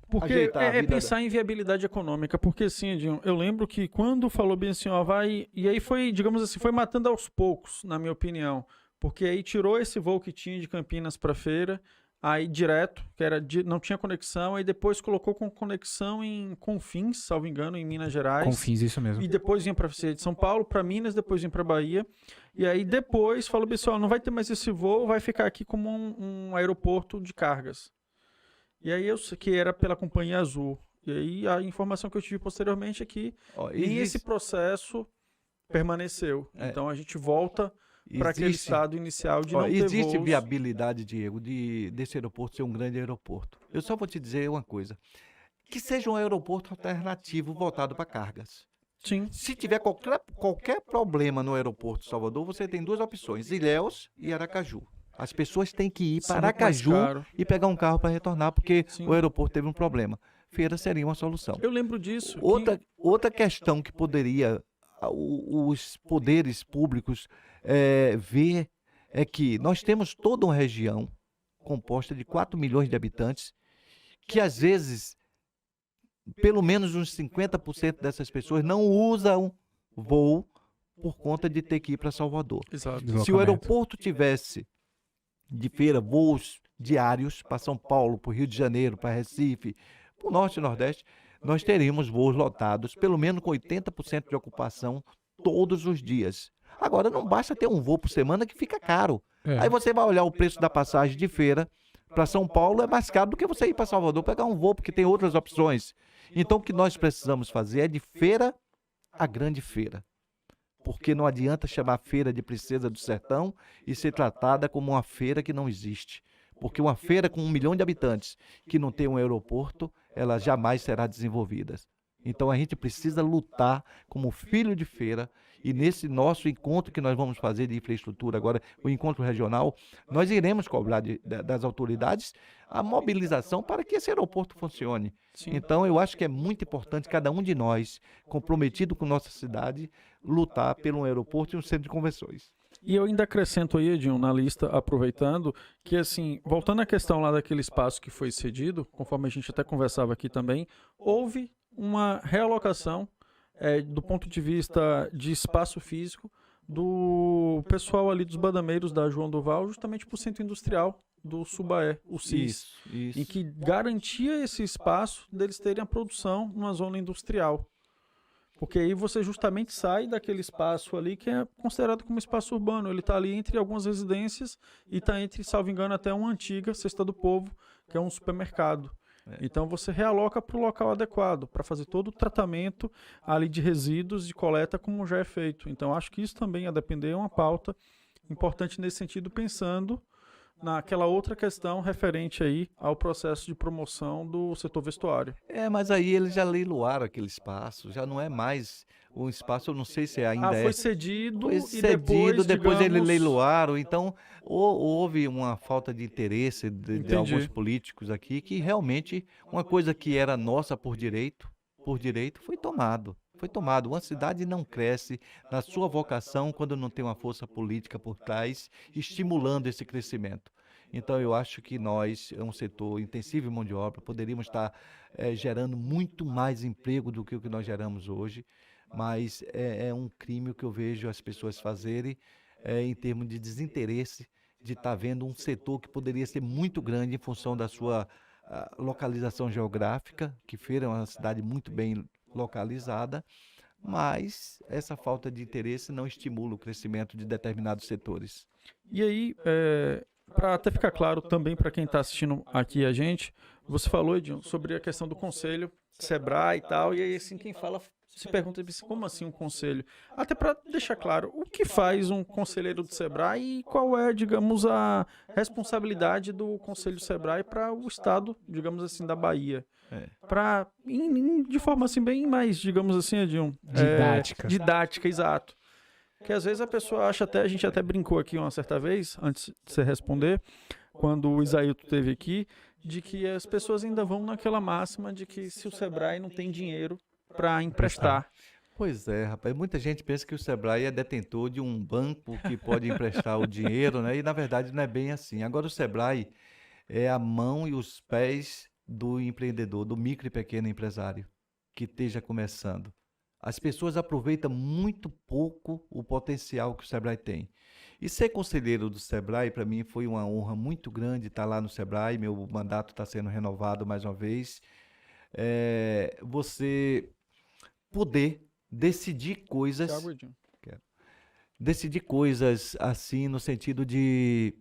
Porque ajeitar a é vida pensar em viabilidade econômica, porque assim, Edinho, eu lembro que quando falou bem assim, ó, vai, e aí foi, digamos assim, foi matando aos poucos, na minha opinião, porque aí tirou esse voo que tinha de Campinas para Feira, aí direto, que não tinha conexão, aí depois colocou com conexão em Confins, salvo engano, em Minas Gerais. Confins, isso mesmo. E depois vinha para de São Paulo, para Minas, depois vinha para Bahia. E aí depois falou, pessoal, não vai ter mais esse voo, vai ficar aqui como um aeroporto de cargas. E aí eu sei que era pela Companhia Azul. E aí a informação que eu tive posteriormente é que Ó, nem esse processo permaneceu. É. Então a gente volta para aquele estado inicial de não ter existe voos. viabilidade, Diego, desse aeroporto ser um grande aeroporto. Eu só vou te dizer uma coisa. Que seja um aeroporto alternativo voltado para cargas. Sim. Se tiver qualquer problema no aeroporto de Salvador, você tem 2 opções, Ilhéus e Aracaju. As pessoas têm que ir para Muito mais Aracaju caro. e pegar um carro para retornar, porque Sim. o aeroporto teve um problema. Feira seria uma solução. Eu lembro disso. Outra questão que poderia os poderes públicos ver é que nós temos toda uma região composta de 4 milhões de habitantes, que às vezes, pelo menos uns 50% dessas pessoas não usam voo por conta de ter que ir para Salvador. Exato. Se o Deslocamento. aeroporto tivesse de feira voos diários para São Paulo, para o Rio de Janeiro, para Recife, para o Norte e Nordeste, nós teríamos voos lotados, pelo menos com 80% de ocupação todos os dias. Agora, não basta ter um voo por semana que fica caro. É. Aí você vai olhar o preço da passagem de feira para São Paulo, é mais caro do que você ir para Salvador pegar um voo, porque tem outras opções. Então, o que nós precisamos fazer é de feira a grande feira. Porque não adianta chamar feira de Princesa do Sertão e ser tratada como uma feira que não existe. Porque uma feira com 1 milhão de habitantes que não tem um aeroporto, ela jamais será desenvolvida. Então a gente precisa lutar como filho de feira, e nesse nosso encontro que nós vamos fazer de infraestrutura agora, o encontro regional, nós iremos cobrar das autoridades a mobilização para que esse aeroporto funcione. Sim. Então eu acho que é muito importante cada um de nós, comprometido com nossa cidade, lutar pelo aeroporto e um centro de convenções. E eu ainda acrescento aí, Edinho, na lista, aproveitando, que assim, voltando à questão lá daquele espaço que foi cedido, conforme a gente até conversava aqui também, houve uma realocação do ponto de vista de espaço físico do pessoal ali dos badameiros da João Duval, justamente para o centro industrial do Subaé, o CIS, Isso. em que garantia esse espaço deles terem a produção numa zona industrial. Porque aí você justamente sai daquele espaço ali que é considerado como espaço urbano. Ele está ali entre algumas residências e está entre, salvo engano, até uma antiga Cesta do Povo, que é um supermercado. Então você realoca para o local adequado, para fazer todo o tratamento ali de resíduos de coleta como já é feito. Então acho que isso também, a depender, é uma pauta importante nesse sentido, pensando naquela outra questão referente aí ao processo de promoção do setor vestuário. Mas aí eles já leiloaram aquele espaço, já não é mais um espaço, eu não sei se ainda Foi cedido foi e cedido, depois eles digamos, leiloaram, então houve uma falta de interesse de Entendi. alguns políticos aqui, que realmente uma coisa que era nossa por direito foi tomado. Foi tomado. Uma cidade não cresce na sua vocação quando não tem uma força política por trás estimulando esse crescimento. Então, eu acho que nós, é um setor intensivo em mão de obra, poderíamos estar gerando muito mais emprego do que o que nós geramos hoje, mas é um crime que eu vejo as pessoas fazerem em termos de desinteresse de estar vendo um setor que poderia ser muito grande em função da sua localização geográfica, que Feira é uma cidade muito bem localizada, mas essa falta de interesse não estimula o crescimento de determinados setores. E aí, para até ficar claro também para quem está assistindo aqui a gente, você falou, Edinho, sobre a questão do conselho, Sebrae e tal, e aí assim, quem fala se pergunta como assim um conselho? Até para deixar claro, o que faz um conselheiro do Sebrae e qual é, digamos, a responsabilidade do conselho do Sebrae para o estado, digamos assim, da Bahia? Para de forma assim bem mais, digamos assim, Edinho, didática, exato. Que às vezes a pessoa acha até, a gente até brincou aqui uma certa vez, antes de você responder, quando o Isaíto esteve aqui, de que as pessoas ainda vão naquela máxima de que se o Sebrae não tem dinheiro para emprestar. Pois é, rapaz, muita gente pensa que o Sebrae é detentor de um banco que pode emprestar o dinheiro, né? E na verdade não é bem assim. Agora o Sebrae é a mão e os pés do empreendedor, do micro e pequeno empresário que esteja começando. As pessoas aproveitam muito pouco o potencial que o Sebrae tem. E ser conselheiro do Sebrae, para mim, foi uma honra muito grande estar lá no Sebrae. Meu mandato está sendo renovado mais uma vez. Você poder decidir coisas... Decidir coisas assim, no sentido de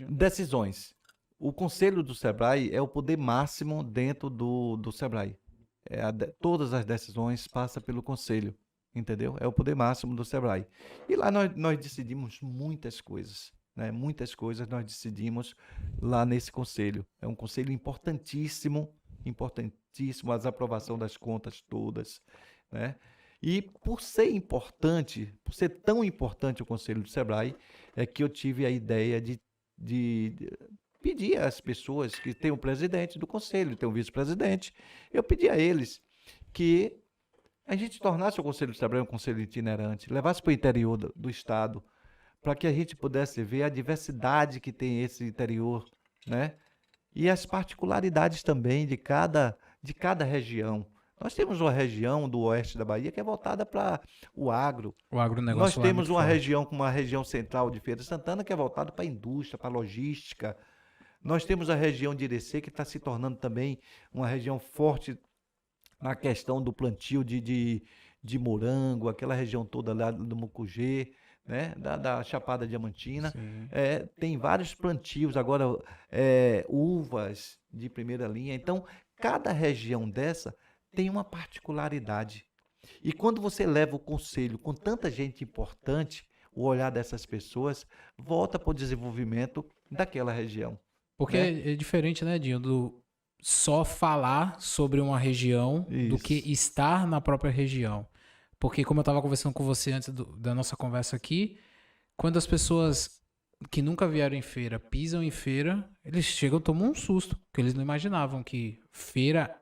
decisões. O conselho do Sebrae é o poder máximo dentro do Sebrae. Todas as decisões passam pelo conselho, entendeu? É o poder máximo do Sebrae. E lá nós decidimos muitas coisas, né? Muitas coisas nós decidimos lá nesse conselho. É um conselho importantíssimo, as aprovação das contas todas, né? E por ser importante, por ser tão importante o conselho do Sebrae, é que eu tive a ideia de pedir às pessoas que tem o presidente do conselho, tem o vice-presidente, eu pedi a eles que a gente tornasse o conselho do Sebrae um conselho itinerante, levasse para o interior do estado, para que a gente pudesse ver a diversidade que tem esse interior, né? E as particularidades também de cada região, Nós temos uma região do oeste da Bahia que é voltada para o agro. O agronegócio Nós lá é temos muito uma forte. região como a região central de Feira de Santana que é voltada para a indústria, para a logística. Nós temos a região de Irecê que está se tornando também uma região forte na questão do plantio de morango, aquela região toda lá do Mucugê, né, da Chapada Diamantina. Sim. Tem vários plantios, agora uvas de primeira linha. Então, cada região dessa tem uma particularidade. E quando você leva o conselho com tanta gente importante, o olhar dessas pessoas volta para o desenvolvimento daquela região. Porque né? é diferente, né, Dinho, do só falar sobre uma região do que Isso. estar na própria região. Porque como eu estava conversando com você antes da nossa conversa aqui, quando as pessoas que nunca vieram em feira pisam em feira, eles chegam e tomam um susto, porque eles não imaginavam que feira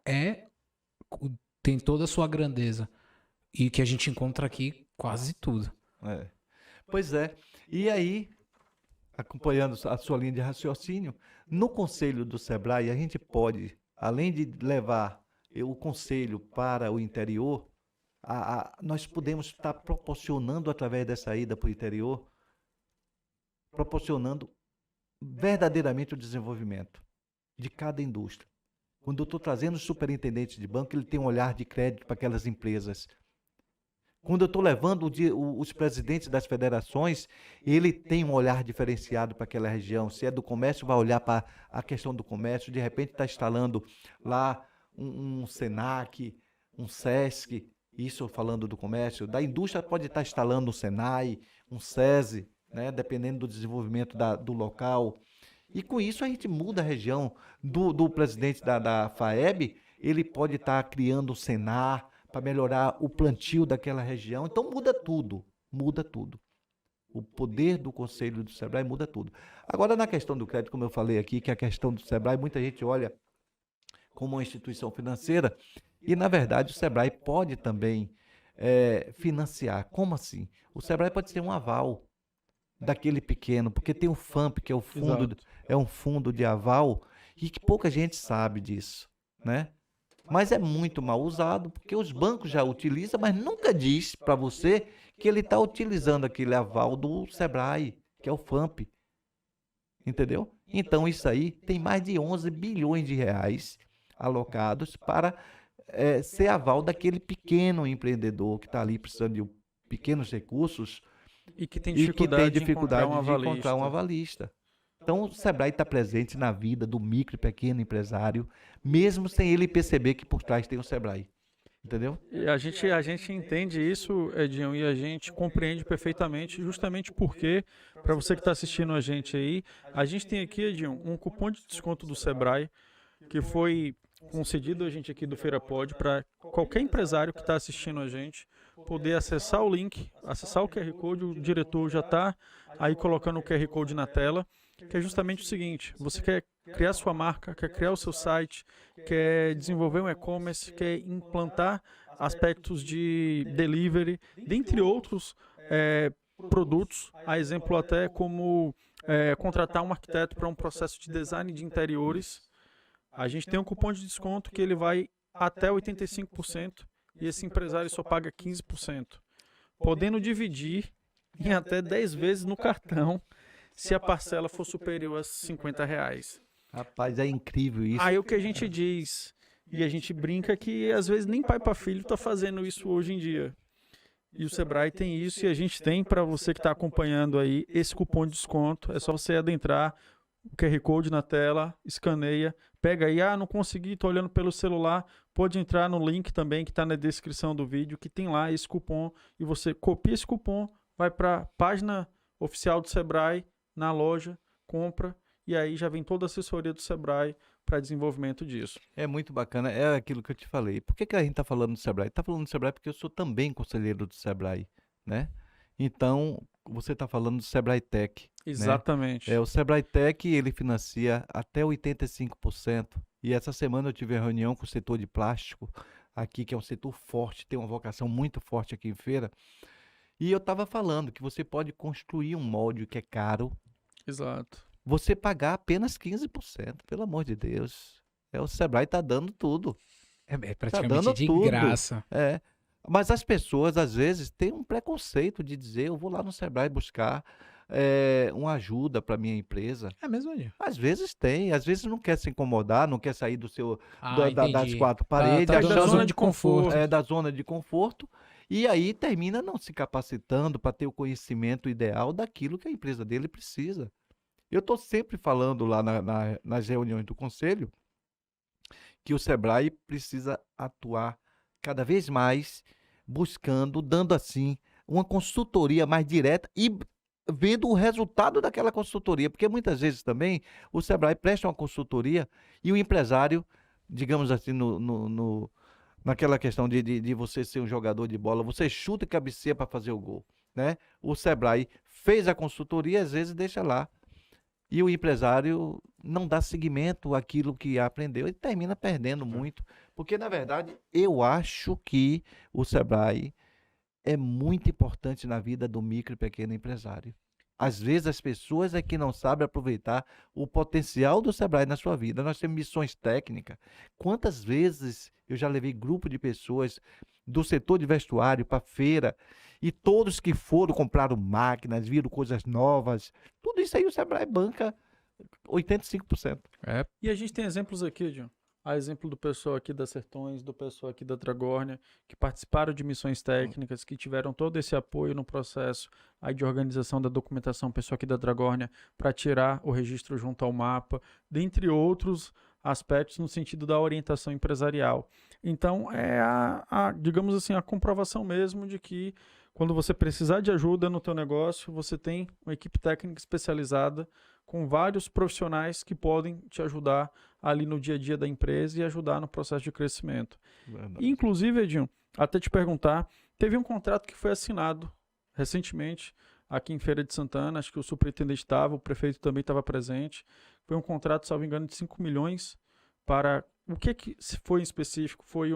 tem toda a sua grandeza e que a gente encontra aqui quase tudo. É. Pois é. E aí, acompanhando a sua linha de raciocínio, no conselho do Sebrae, a gente pode, além de levar o conselho para o interior, nós podemos estar proporcionando, através dessa ida para o interior, proporcionando verdadeiramente o desenvolvimento de cada indústria. Quando eu estou trazendo o superintendente de banco, ele tem um olhar de crédito para aquelas empresas. Quando eu estou levando os presidentes das federações, ele tem um olhar diferenciado para aquela região. Se é do comércio, vai olhar para a questão do comércio. De repente está instalando lá um Senac, um Sesc, isso falando do comércio. Da indústria pode estar instalando um Senai, um SESI, né, dependendo do desenvolvimento do local. E com isso a gente muda a região. Do presidente da FAEB, ele pode estar criando um Senar, para melhorar o plantio daquela região. Então muda tudo, muda tudo. O poder do Conselho do Sebrae muda tudo. Agora, na questão do crédito, como eu falei aqui, que a questão do Sebrae, muita gente olha como uma instituição financeira, e na verdade o Sebrae pode também financiar. Como assim? O Sebrae pode ser um aval daquele pequeno, porque tem o FAMP, que é um fundo de aval, e que pouca gente sabe disso, né? Mas é muito mal usado, porque os bancos já utilizam, mas nunca diz para você que ele está utilizando aquele aval do Sebrae, que é o FAMP. Entendeu? Então, isso aí tem mais de 11 bilhões de reais alocados para ser aval daquele pequeno empreendedor que está ali precisando de pequenos recursos E que tem e que tem dificuldade dificuldade de de encontrar um avalista. Então, o Sebrae está presente na vida do micro e pequeno empresário, mesmo sem ele perceber que por trás tem o Sebrae. Entendeu? E a gente entende isso, Edinho, e a gente compreende perfeitamente, justamente porque, para você que está assistindo a gente aí, a gente tem aqui, Edinho, um cupom de desconto do Sebrae, que foi concedido a gente aqui do Feira Pod, para qualquer empresário que está assistindo a gente poder acessar o link, acessar o QR Code, o diretor já está aí colocando o QR Code na tela, que é justamente o seguinte: você quer criar sua marca, quer criar o seu site, quer desenvolver um e-commerce, quer implantar aspectos de delivery, dentre outros produtos, a exemplo até como contratar um arquiteto para um processo de design de interiores. A gente tem um cupom de desconto que ele vai até 85% e esse empresário só paga 15%, podendo dividir em até 10 vezes no cartão, se a parcela for superior a R$50. Rapaz, é incrível isso. Aí o que a gente diz, e a gente brinca que às vezes nem pai para filho está fazendo isso hoje em dia. E o Sebrae tem isso, e a gente tem, para você que está acompanhando aí, esse cupom de desconto. É só você adentrar, o QR Code na tela, escaneia, pega aí, não consegui, estou olhando pelo celular, pode entrar no link também que está na descrição do vídeo, que tem lá esse cupom, e você copia esse cupom, vai para a página oficial do Sebrae, na loja, compra, e aí já vem toda a assessoria do Sebrae para desenvolvimento disso. É muito bacana, é aquilo que eu te falei. Por que a gente está falando do Sebrae? Está falando do Sebrae porque eu sou também conselheiro do Sebrae, né? Então, você está falando do Sebrae Tech. Exatamente. Né? O Sebrae Tech, ele financia até 85%. E essa semana eu tive uma reunião com o setor de plástico aqui, que é um setor forte, tem uma vocação muito forte aqui em Feira. E eu estava falando que você pode construir um molde que é caro. Exato. Você pagar apenas 15%, pelo amor de Deus. O Sebrae está dando tudo. É Tá praticamente dando de tudo. graça. É. Mas as pessoas, às vezes, têm um preconceito de dizer, eu vou lá no Sebrae buscar uma ajuda para minha empresa. É mesmo, Dinho? Às vezes tem, às vezes não quer se incomodar, não quer sair Ah, das entendi. quatro Tá, paredes, tá da achando zona de conforto. da zona de conforto, e aí termina não se capacitando para ter o conhecimento ideal daquilo que a empresa dele precisa. Eu estou sempre falando lá nas reuniões do conselho que o Sebrae precisa atuar cada vez mais, buscando, dando assim, uma consultoria mais direta e vendo o resultado daquela consultoria, porque muitas vezes também o Sebrae presta uma consultoria e o empresário, digamos assim, naquela questão de você ser um jogador de bola, você chuta e cabeceia para fazer o gol, né? O Sebrae fez a consultoria, às vezes deixa lá. E o empresário não dá seguimento àquilo que aprendeu e termina perdendo muito. Porque, na verdade, eu acho que o Sebrae é muito importante na vida do micro e pequeno empresário. Às vezes as pessoas é que não sabem aproveitar o potencial do Sebrae na sua vida. Nós temos missões técnicas. Quantas vezes eu já levei grupo de pessoas do setor de vestuário para feira e todos que foram compraram máquinas, viram coisas novas. Tudo isso aí o Sebrae banca 85%. E a gente tem exemplos aqui, John. Há exemplo do pessoal aqui das Sertões, do pessoal aqui da Dragórnia, que participaram de missões técnicas, que tiveram todo esse apoio no processo aí de organização da documentação, pessoal aqui da Dragórnia, para tirar o registro junto ao mapa, dentre outros aspectos no sentido da orientação empresarial. Então, é digamos assim, a comprovação mesmo de que quando você precisar de ajuda no teu negócio, você tem uma equipe técnica especializada com vários profissionais que podem te ajudar ali no dia a dia da empresa e ajudar no processo de crescimento. Verdade. Inclusive, Edinho, até te perguntar, teve um contrato que foi assinado recentemente aqui em Feira de Santana, acho que o superintendente estava, o prefeito também estava presente. Foi um contrato, salvo engano, de 5 milhões para... O que foi em específico? Foi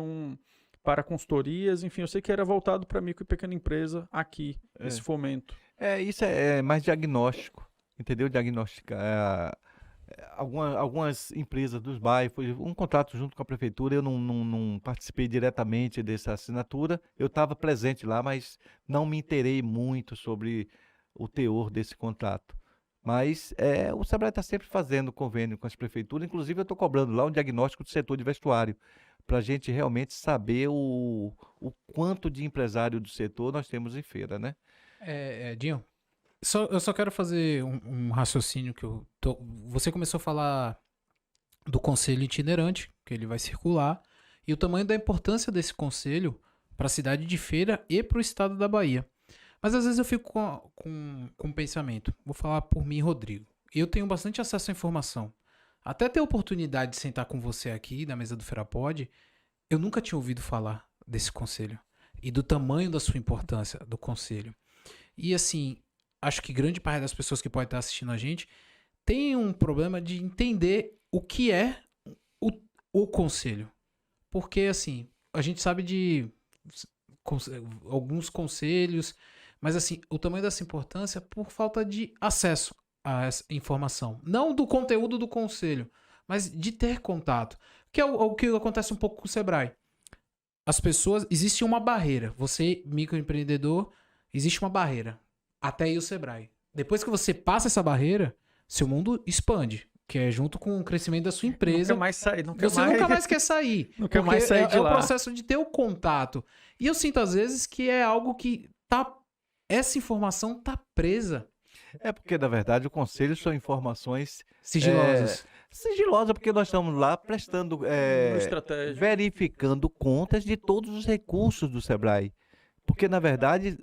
para consultorias, enfim, eu sei que era voltado para micro e pequena empresa aqui, esse fomento. Isso é mais diagnóstico, entendeu? Diagnosticar. Algumas empresas dos bairros, foi um contrato junto com a prefeitura, eu não participei diretamente dessa assinatura, eu estava presente lá, mas não me inteirei muito sobre o teor desse contrato. Mas o Sebrae está sempre fazendo convênio com as prefeituras, inclusive eu estou cobrando lá um diagnóstico do setor de vestuário, para a gente realmente saber o quanto de empresário do setor nós temos em feira, né? Dinho, eu só quero fazer um raciocínio que você começou a falar do conselho itinerante, que ele vai circular, e o tamanho da importância desse conselho para a cidade de Feira e para o estado da Bahia. Mas às vezes eu fico com um pensamento, vou falar por mim, Rodrigo. Eu tenho bastante acesso à informação. Até ter a oportunidade de sentar com você aqui na mesa do Ferapod, eu nunca tinha ouvido falar desse conselho e do tamanho da sua importância do conselho. E assim, acho que grande parte das pessoas que podem estar assistindo a gente tem um problema de entender o que é o conselho. Porque assim, a gente sabe de alguns conselhos, mas assim, o tamanho dessa importância por falta de acesso a essa informação. Não do conteúdo do conselho, mas de ter contato. Que é o que acontece um pouco com o Sebrae. As pessoas... Existe uma barreira. Você, microempreendedor, existe uma barreira. Até aí o Sebrae. Depois que você passa essa barreira, seu mundo expande. Que é junto com o crescimento da sua empresa. Nunca mais sair, Você nunca mais quer sair. Nunca mais sair de é o lá. processo de ter o contato. E eu sinto às vezes que é algo que essa informação tá presa. É porque, na verdade, o conselho são informações Sigilosas. sigilosas, porque nós estamos lá prestando, Estratégia. verificando contas de todos os recursos do Sebrae. Porque, na verdade,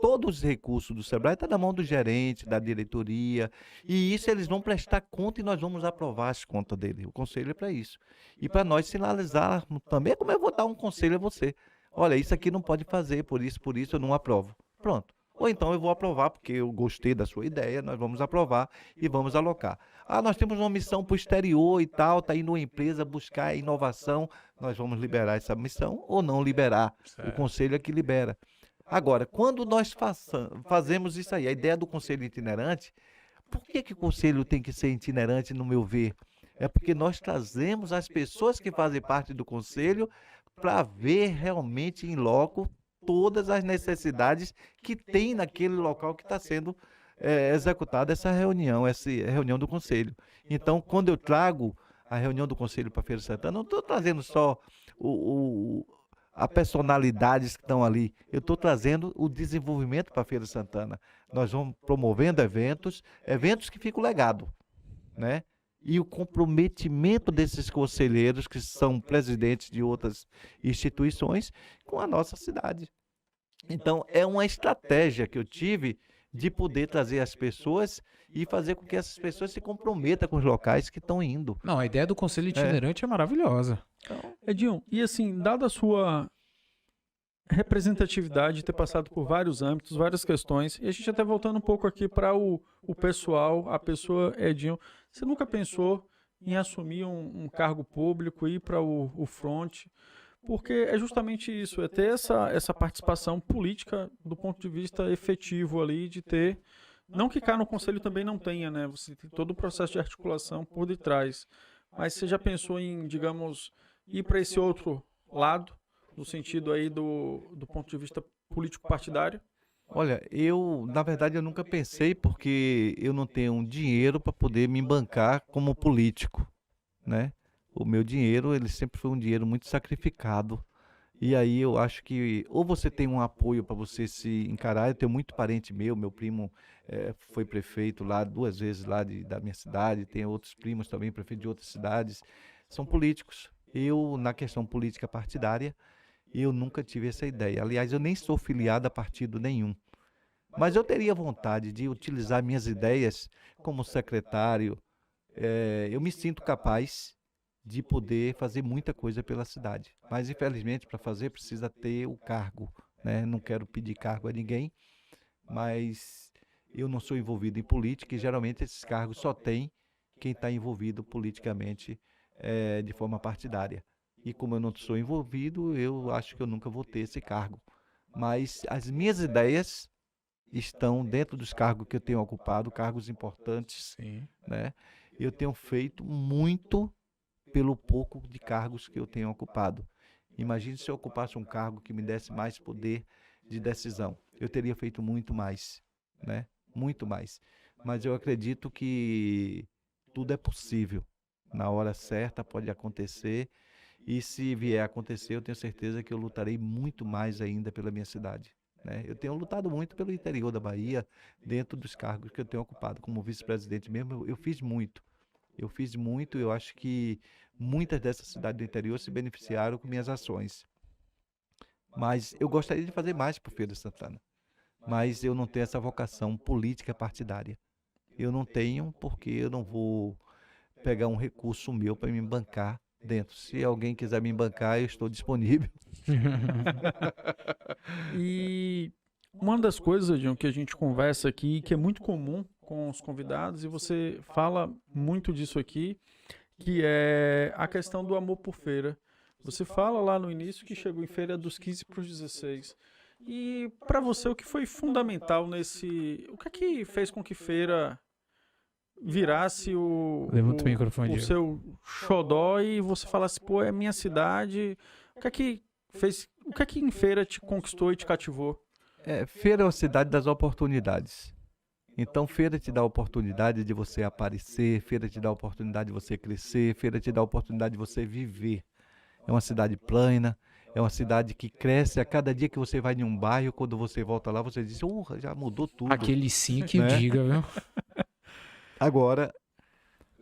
todos os recursos do Sebrae estão na mão do gerente, da diretoria, e isso eles vão prestar conta e nós vamos aprovar as contas dele. O conselho é para isso. E para nós sinalizar também, como eu vou dar um conselho a você. Olha, isso aqui não pode fazer, por isso eu não aprovo. Pronto. Ou então eu vou aprovar, porque eu gostei da sua ideia, nós vamos aprovar e vamos alocar. Nós temos uma missão para o exterior e tal, está indo uma empresa buscar inovação, nós vamos liberar essa missão ou não liberar. O conselho é que libera. Agora, quando nós fazemos isso aí, a ideia do conselho itinerante, por que o conselho tem que ser itinerante, no meu ver? É porque nós trazemos as pessoas que fazem parte do conselho para ver realmente em loco todas as necessidades que tem naquele local que está sendo executada essa reunião do conselho. Então, quando eu trago a reunião do conselho para Feira de Santana, não estou trazendo só a personalidades que estão ali, eu estou trazendo o desenvolvimento para a Feira de Santana. Nós vamos promovendo eventos que ficam legado, né? E o comprometimento desses conselheiros, que são presidentes de outras instituições, com a nossa cidade. Então, é uma estratégia que eu tive de poder trazer as pessoas e fazer com que essas pessoas se comprometam com os locais que estão indo. Não, a ideia do conselho itinerante é maravilhosa. Edinho, e assim, dada a sua representatividade, ter passado por vários âmbitos, várias questões, e a gente até voltando um pouco aqui para o pessoal, a pessoa Edinho, você nunca pensou em assumir um cargo público, ir para o front? Porque é justamente isso, é ter essa participação política do ponto de vista efetivo ali, de ter, não que cá no conselho também não tenha, né? Você tem todo o processo de articulação por detrás, mas você já pensou em, digamos, ir para esse outro lado, no sentido aí do ponto de vista político-partidário? Olha, na verdade, eu nunca pensei porque eu não tenho dinheiro para poder me bancar como político, né? O meu dinheiro, ele sempre foi um dinheiro muito sacrificado. E aí eu acho que ou você tem um apoio para você se encarar. Eu tenho muito parente meu primo foi prefeito lá 2 vezes lá da minha cidade, tem outros primos também, prefeito de outras cidades, são políticos. Eu, na questão política partidária, eu nunca tive essa ideia. Aliás, eu nem sou filiado a partido nenhum. Mas eu teria vontade de utilizar minhas ideias como secretário. Eu me sinto capaz de poder fazer muita coisa pela cidade. Mas, infelizmente, para fazer precisa ter o cargo, né? Não quero pedir cargo a ninguém, mas eu não sou envolvido em política e geralmente esses cargos só tem quem está envolvido politicamente de forma partidária. E como eu não sou envolvido, eu acho que eu nunca vou ter esse cargo. Mas as minhas ideias estão dentro dos cargos que eu tenho ocupado, cargos importantes, Sim. né? Eu tenho feito muito pelo pouco de cargos que eu tenho ocupado. Imagine se eu ocupasse um cargo que me desse mais poder de decisão. Eu teria feito muito mais, né? Muito mais. Mas eu acredito que tudo é possível. Na hora certa pode acontecer. E se vier a acontecer, eu tenho certeza que eu lutarei muito mais ainda pela minha cidade, né? Eu tenho lutado muito pelo interior da Bahia, dentro dos cargos que eu tenho ocupado. Como vice-presidente mesmo, eu fiz muito. Eu acho que muitas dessas cidades do interior se beneficiaram com minhas ações. Mas eu gostaria de fazer mais para o Feira de Santana. Mas eu não tenho essa vocação política partidária. Eu não tenho, porque eu não vou pegar um recurso meu para me bancar dentro. Se alguém quiser me bancar, eu estou disponível. E uma das coisas, Edinho, que a gente conversa aqui, que é muito comum com os convidados, e você fala muito disso aqui, que é a questão do amor por feira. Você fala lá no início que chegou em feira dos 15 para os 16. E para você, o que foi fundamental nesse... O que é que fez com que feira virasse Levanta o microfone, o Diego. seu xodó e você falasse, pô, é minha cidade. O que é que fez... O que é que em feira te conquistou e te cativou? Feira é uma cidade das oportunidades. Então, feira te dá a oportunidade de você aparecer, feira te dá a oportunidade de você crescer, feira te dá a oportunidade de você viver. É uma cidade plana, é uma cidade que cresce a cada dia que você vai em um bairro, quando você volta lá, você diz, já mudou tudo. Aquele sim que né? diga, viu? Agora,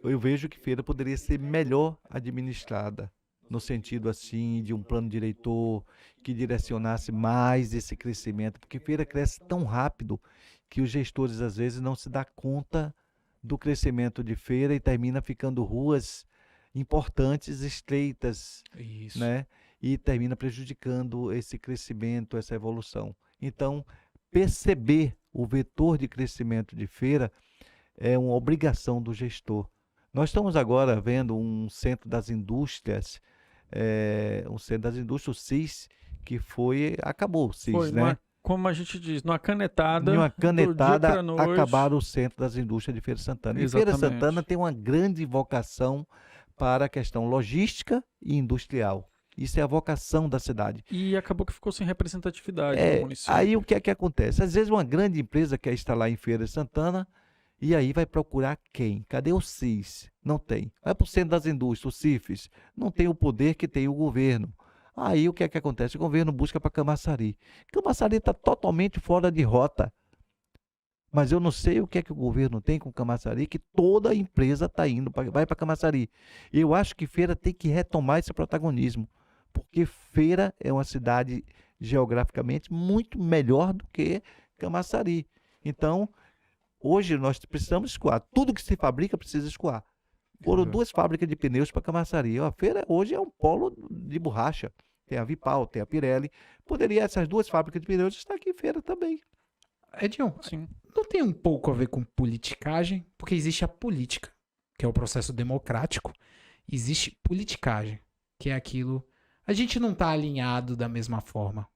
eu vejo que feira poderia ser melhor administrada, no sentido assim de um plano diretor que direcionasse mais esse crescimento, porque feira cresce tão rápido que os gestores às vezes não se dão conta do crescimento de feira e termina ficando ruas importantes, estreitas, Isso. né? E termina prejudicando esse crescimento, essa evolução. Então, perceber o vetor de crescimento de feira é uma obrigação do gestor. Nós estamos agora vendo um centro das indústrias, o CIS, que acabou o CIS, Foi, né? não é? como a gente diz, numa canetada, Em uma do dia canetada, pra noite. acabaram o centro das indústrias de Feira de Santana. E Feira de Exatamente. Santana tem uma grande vocação para a questão logística e industrial. Isso é a vocação da cidade. E acabou que ficou sem representatividade no município. Aí o que é que acontece? Às vezes uma grande empresa quer instalar em Feira de Santana e aí vai procurar quem? Cadê o CIS? Não tem. Vai para o Centro das Indústrias, o CIFES. Não tem o poder que tem o governo. Aí o que é que acontece? O governo busca para Camaçari. Camaçari está totalmente fora de rota. Mas eu não sei o que é que o governo tem com Camaçari, que toda empresa está indo, vai para Camaçari. Eu acho que Feira tem que retomar esse protagonismo, porque Feira é uma cidade geograficamente muito melhor do que Camaçari. Então, hoje nós precisamos escoar. Tudo que se fabrica precisa escoar. Foram 2 fábricas de pneus para Camaçari. A Feira hoje é um polo de borracha. Tem a Vipal, tem a Pirelli. Poderia essas 2 fábricas de pneus estar aqui em Feira também. Edinho, Sim. não tem um pouco a ver com politicagem? Porque existe a política, que é o processo democrático. Existe politicagem, que é aquilo... A gente não está alinhado da mesma forma.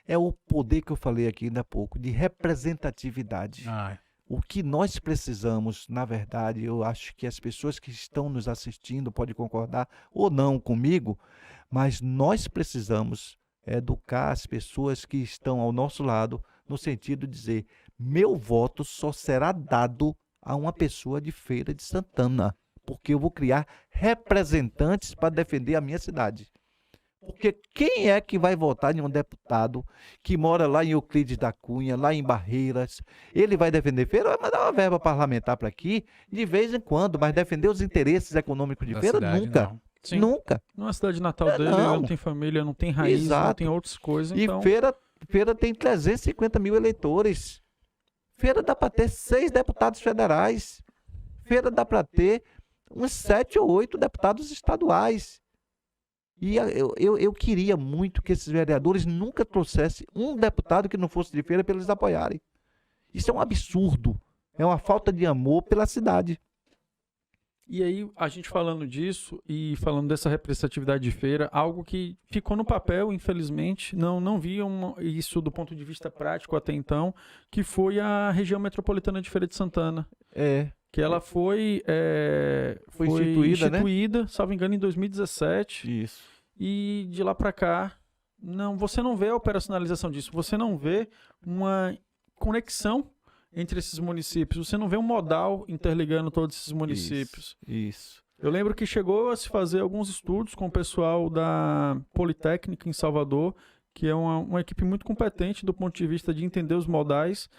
É o poder que eu falei aqui ainda há pouco, de representatividade. O que nós precisamos, na verdade, eu acho que as pessoas que estão nos assistindo podem concordar ou não comigo, mas nós precisamos educar as pessoas que estão ao nosso lado, no sentido de dizer, meu voto só será dado a uma pessoa de Feira de Santana, porque eu vou criar representantes para defender a minha cidade. Porque quem é que vai votar em um deputado que mora lá em Euclides da Cunha, lá em Barreiras? Ele vai defender Feira, vai mandar uma verba parlamentar para aqui, de vez em quando, mas defender os interesses econômicos de Da Feira, cidade, nunca. não. Sim. Nunca. Numa cidade natal dele, ele não tem família, não tem raiz, não Exato. tem outras coisas. E Então, Feira tem 350 mil eleitores. Feira dá para ter 6 deputados federais. Feira dá para ter uns 7 ou 8 deputados estaduais. E eu queria muito que esses vereadores nunca trouxessem um deputado que não fosse de Feira para eles apoiarem. Isso é um absurdo. É uma falta de amor pela cidade. e aí, a gente falando disso e falando dessa representatividade de Feira, algo que ficou no papel, infelizmente, não viam isso do ponto de vista prático até então, que foi a região metropolitana de Feira de Santana. Que ela foi instituída, né? salvo engano, em 2017. Isso. E de lá para cá, você não vê a operacionalização disso. Você não vê uma conexão entre esses municípios. Você não vê um modal interligando todos esses municípios. Isso. Eu lembro que chegou a se fazer alguns estudos com o pessoal da Politécnica em Salvador, que é uma equipe muito competente do ponto de vista de entender os modais.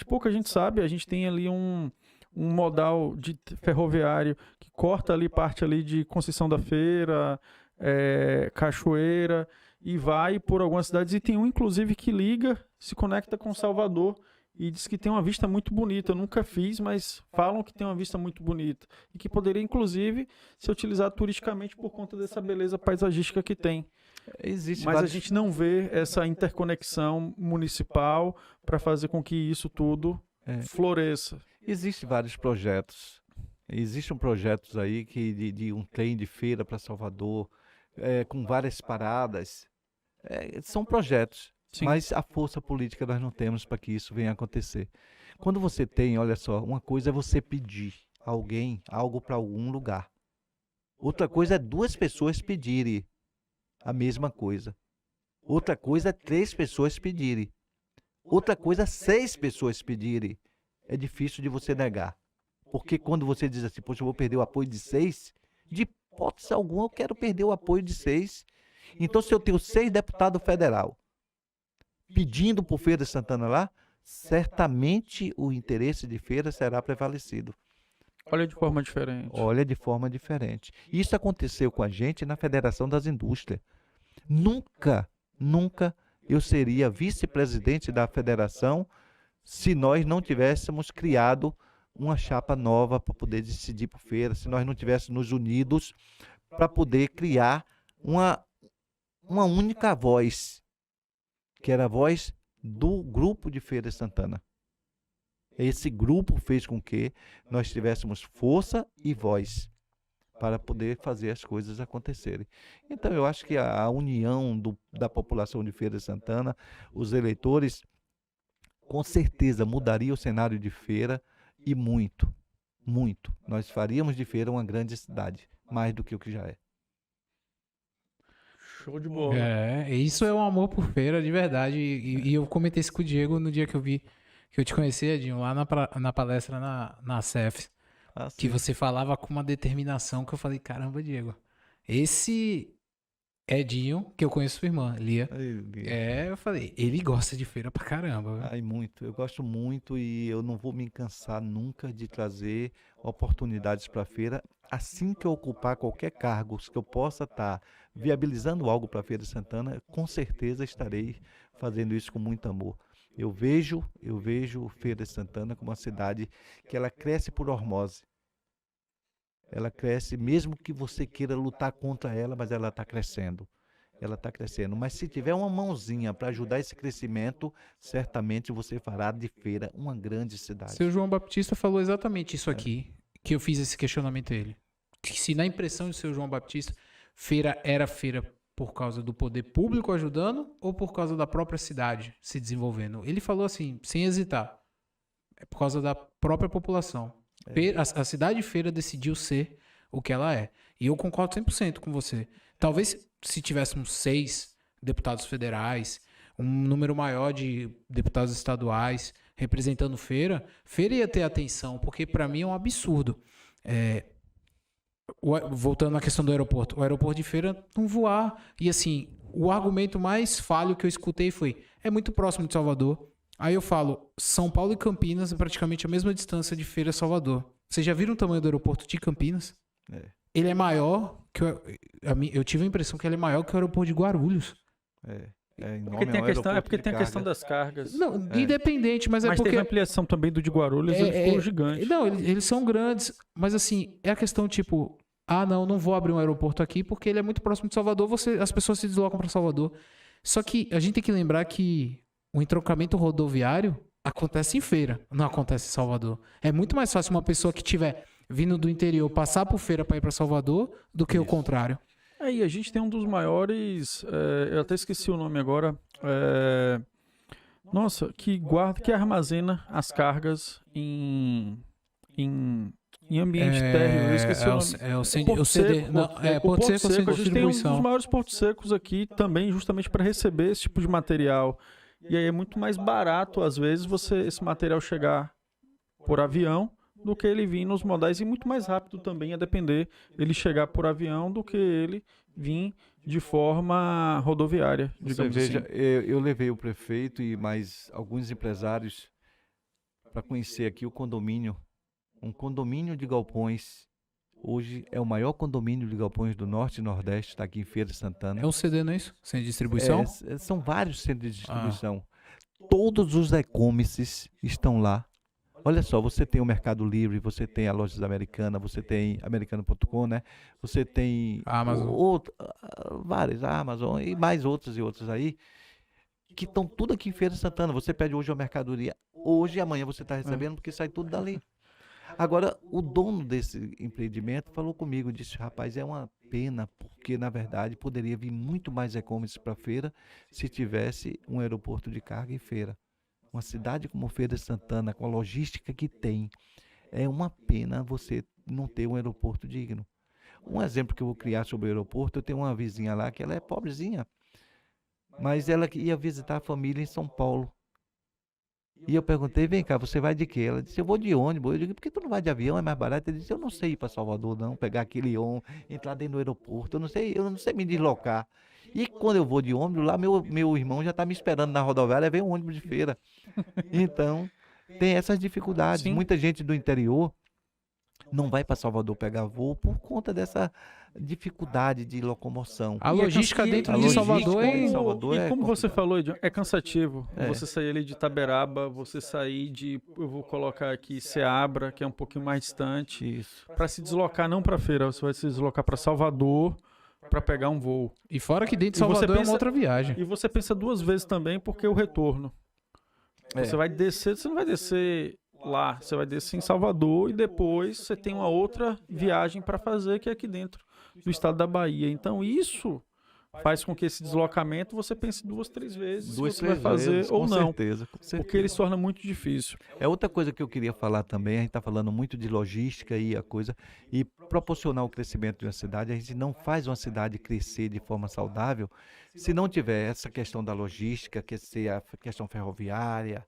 Pouca gente sabe, a gente tem ali um modal de ferroviário que corta ali parte ali de Conceição da Feira, Cachoeira, e vai por algumas cidades, e tem um inclusive que se conecta com Salvador, e diz que tem uma vista muito bonita. Eu nunca fiz, mas falam que tem uma vista muito bonita, e que poderia inclusive ser utilizado turisticamente por conta dessa beleza paisagística que tem. Mas a gente não vê essa interconexão municipal para fazer com que isso tudo floresça. Existem vários projetos. Existem projetos aí de um trem de feira para Salvador, com várias paradas. São projetos, Sim. mas a força política nós não temos para que isso venha a acontecer. Quando você tem, olha só, uma coisa é você pedir a alguém algo para algum lugar. Outra coisa é 2 pessoas pedirem a mesma coisa. Outra coisa é 3 pessoas pedirem. Outra coisa é 6 pessoas pedirem. É difícil de você negar. Porque quando você diz assim, poxa, eu vou perder o apoio de 6, de hipótese alguma eu quero perder o apoio de 6. Então, se eu tenho 6 deputados federal pedindo por Feira de Santana lá, certamente o interesse de Feira será prevalecido. Olha de forma diferente. Olha de forma diferente. Isso aconteceu com a gente na Federação das Indústrias. Nunca eu seria vice-presidente da federação se nós não tivéssemos criado uma chapa nova para poder decidir por Feira, se nós não tivéssemos nos unidos para poder criar uma única voz, que era a voz do grupo de Feira de Santana. Esse grupo fez com que nós tivéssemos força e voz para poder fazer as coisas acontecerem. Então, eu acho que a união da população de Feira de Santana, os eleitores, com certeza mudaria o cenário de feira e muito, muito. Nós faríamos de feira uma grande cidade, mais do que o que já é. Show de bola. Isso é um amor por feira, de verdade. E eu comentei isso com o Diego no dia que eu te conheci, Edinho, lá na palestra na CEF, que você falava com uma determinação que eu falei, caramba, Diego, esse Edinho, que eu conheço sua irmã, Lia, eu falei, ele gosta de feira pra caramba. Ai, muito. Eu gosto muito e eu não vou me cansar nunca de trazer oportunidades para a feira. Assim que eu ocupar qualquer cargo que eu possa estar viabilizando algo para a Feira de Santana, com certeza estarei fazendo isso com muito amor. Eu vejo Feira de Santana como uma cidade que ela cresce por osmose. Ela cresce, mesmo que você queira lutar contra ela, mas ela está crescendo. Ela está crescendo. Mas se tiver uma mãozinha para ajudar esse crescimento, certamente você fará de Feira uma grande cidade. Seu João Baptista falou exatamente isso aqui, que eu fiz esse questionamento a ele. Que se na impressão de seu João Baptista, feira era feira por causa do poder público ajudando ou por causa da própria cidade se desenvolvendo. Ele falou assim, sem hesitar, é por causa da própria população. A cidade de Feira decidiu ser o que ela é. E eu concordo 100% com você. Talvez se tivéssemos 6 deputados federais, um número maior de deputados estaduais representando Feira ia ter atenção, porque para mim é um absurdo. Voltando à questão do aeroporto, o aeroporto de Feira não voar. E assim, o argumento mais falho que eu escutei foi, é muito próximo de Salvador. Aí eu falo, São Paulo e Campinas é praticamente a mesma distância de Feira a Salvador. Vocês já viram o tamanho do aeroporto de Campinas? Ele é maior que eu tive a impressão que ele é maior que o aeroporto de Guarulhos. Porque tem a questão das cargas. Não, independente, mas porque teve a ampliação também do de Guarulhos, ele ficou gigante. Não, eles são grandes, mas assim, é a questão tipo, não vou abrir um aeroporto aqui porque ele é muito próximo de Salvador, as pessoas se deslocam para Salvador. Só que a gente tem que lembrar que o entroncamento rodoviário acontece em Feira, não acontece em Salvador. É muito mais fácil uma pessoa que estiver vindo do interior passar por Feira para ir para Salvador do que o contrário. E a gente tem um dos maiores, eu até esqueci o nome agora, que armazena as cargas em ambiente térreo. Eu esqueci o nome. Porto Seco. A gente tem um dos maiores portos secos aqui também, justamente para receber esse tipo de material. E aí é muito mais barato, às vezes, esse material chegar por avião do que ele vir nos modais, e muito mais rápido também, a depender ele chegar por avião do que ele vir de forma rodoviária, digamos assim. Eu levei o prefeito e mais alguns empresários para conhecer aqui o condomínio. Um condomínio de galpões. Hoje é o maior condomínio de galpões do Norte e Nordeste, está aqui em Feira de Santana. É um CD, não é isso? Sem distribuição? São vários centros de distribuição. Todos os e-commerces estão lá. Olha só, você tem o Mercado Livre, você tem a Lojas Americana, você tem americano.com, né? Você tem várias, a Amazon e mais outras e outras aí, que estão tudo aqui em Feira de Santana. Você pede hoje a mercadoria, hoje e amanhã você está recebendo, porque sai tudo dali. Agora, o dono desse empreendimento falou comigo, disse, rapaz, é uma pena, porque na verdade poderia vir muito mais e-commerce para a feira se tivesse um aeroporto de carga em Feira. Uma cidade como Feira de Santana, com a logística que tem, é uma pena você não ter um aeroporto digno. Um exemplo que eu vou criar sobre o aeroporto, eu tenho uma vizinha lá que ela é pobrezinha, mas ela ia visitar a família em São Paulo. E eu perguntei, vem cá, você vai de quê? Ela disse, eu vou de ônibus. Eu digo, por que tu não vai de avião? É mais barato? Ele disse, eu não sei ir para Salvador não, pegar aquele ônibus, entrar dentro do aeroporto, eu não sei me deslocar. E quando eu vou de ônibus, lá meu irmão já está me esperando na rodoviária, vem um ônibus de feira. Então, tem essas dificuldades. Sim. Muita gente do interior não vai para Salvador pegar voo por conta dessa dificuldade de locomoção. A logística dentro de Salvador e como você falou, é cansativo. Você sair ali de Itaberaba, você sair eu vou colocar aqui Ceabra, que é um pouquinho mais distante, para se deslocar não para feira, você vai se deslocar para Salvador para pegar um voo. E fora que dentro de Salvador é uma outra viagem. E você pensa 2 vezes também porque o retorno. Você vai descer, você não vai descer lá, você vai descer em Salvador e depois você tem uma outra viagem para fazer que é aqui dentro do estado da Bahia. Então isso faz com que esse deslocamento você pense 2, 3 vezes se você vai três fazer vezes, ou com não. certeza, com certeza. Porque ele se torna muito difícil. É outra coisa que eu queria falar também, a gente está falando muito de logística e a coisa, e proporcionar o crescimento de uma cidade, a gente não faz uma cidade crescer de forma saudável se não tiver essa questão da logística, que é a questão ferroviária,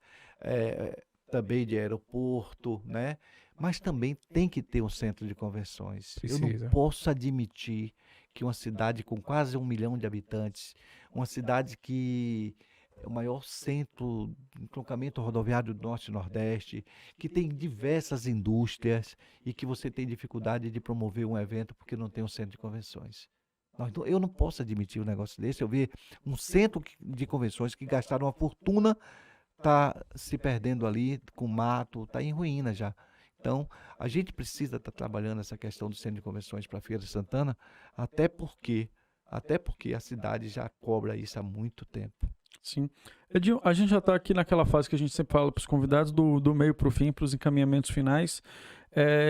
também de aeroporto, né? Mas também tem que ter um centro de convenções. Eu Precisa. não posso admitir que uma cidade com quase 1 milhão de habitantes, uma cidade que é o maior centro de entroncamento rodoviário do Norte e Nordeste, que tem diversas indústrias e que você tem dificuldade de promover um evento porque não tem um centro de convenções. Eu não posso admitir um negócio desse. Eu vi um centro de convenções que gastaram uma fortuna, está se perdendo ali com mato, está em ruína já. Então, a gente precisa estar trabalhando essa questão do centro de convenções para a Feira de Santana, até porque a cidade já cobra isso há muito tempo. Sim. Edinho, a gente já está aqui naquela fase que a gente sempre fala para os convidados, do meio para o fim, para os encaminhamentos finais.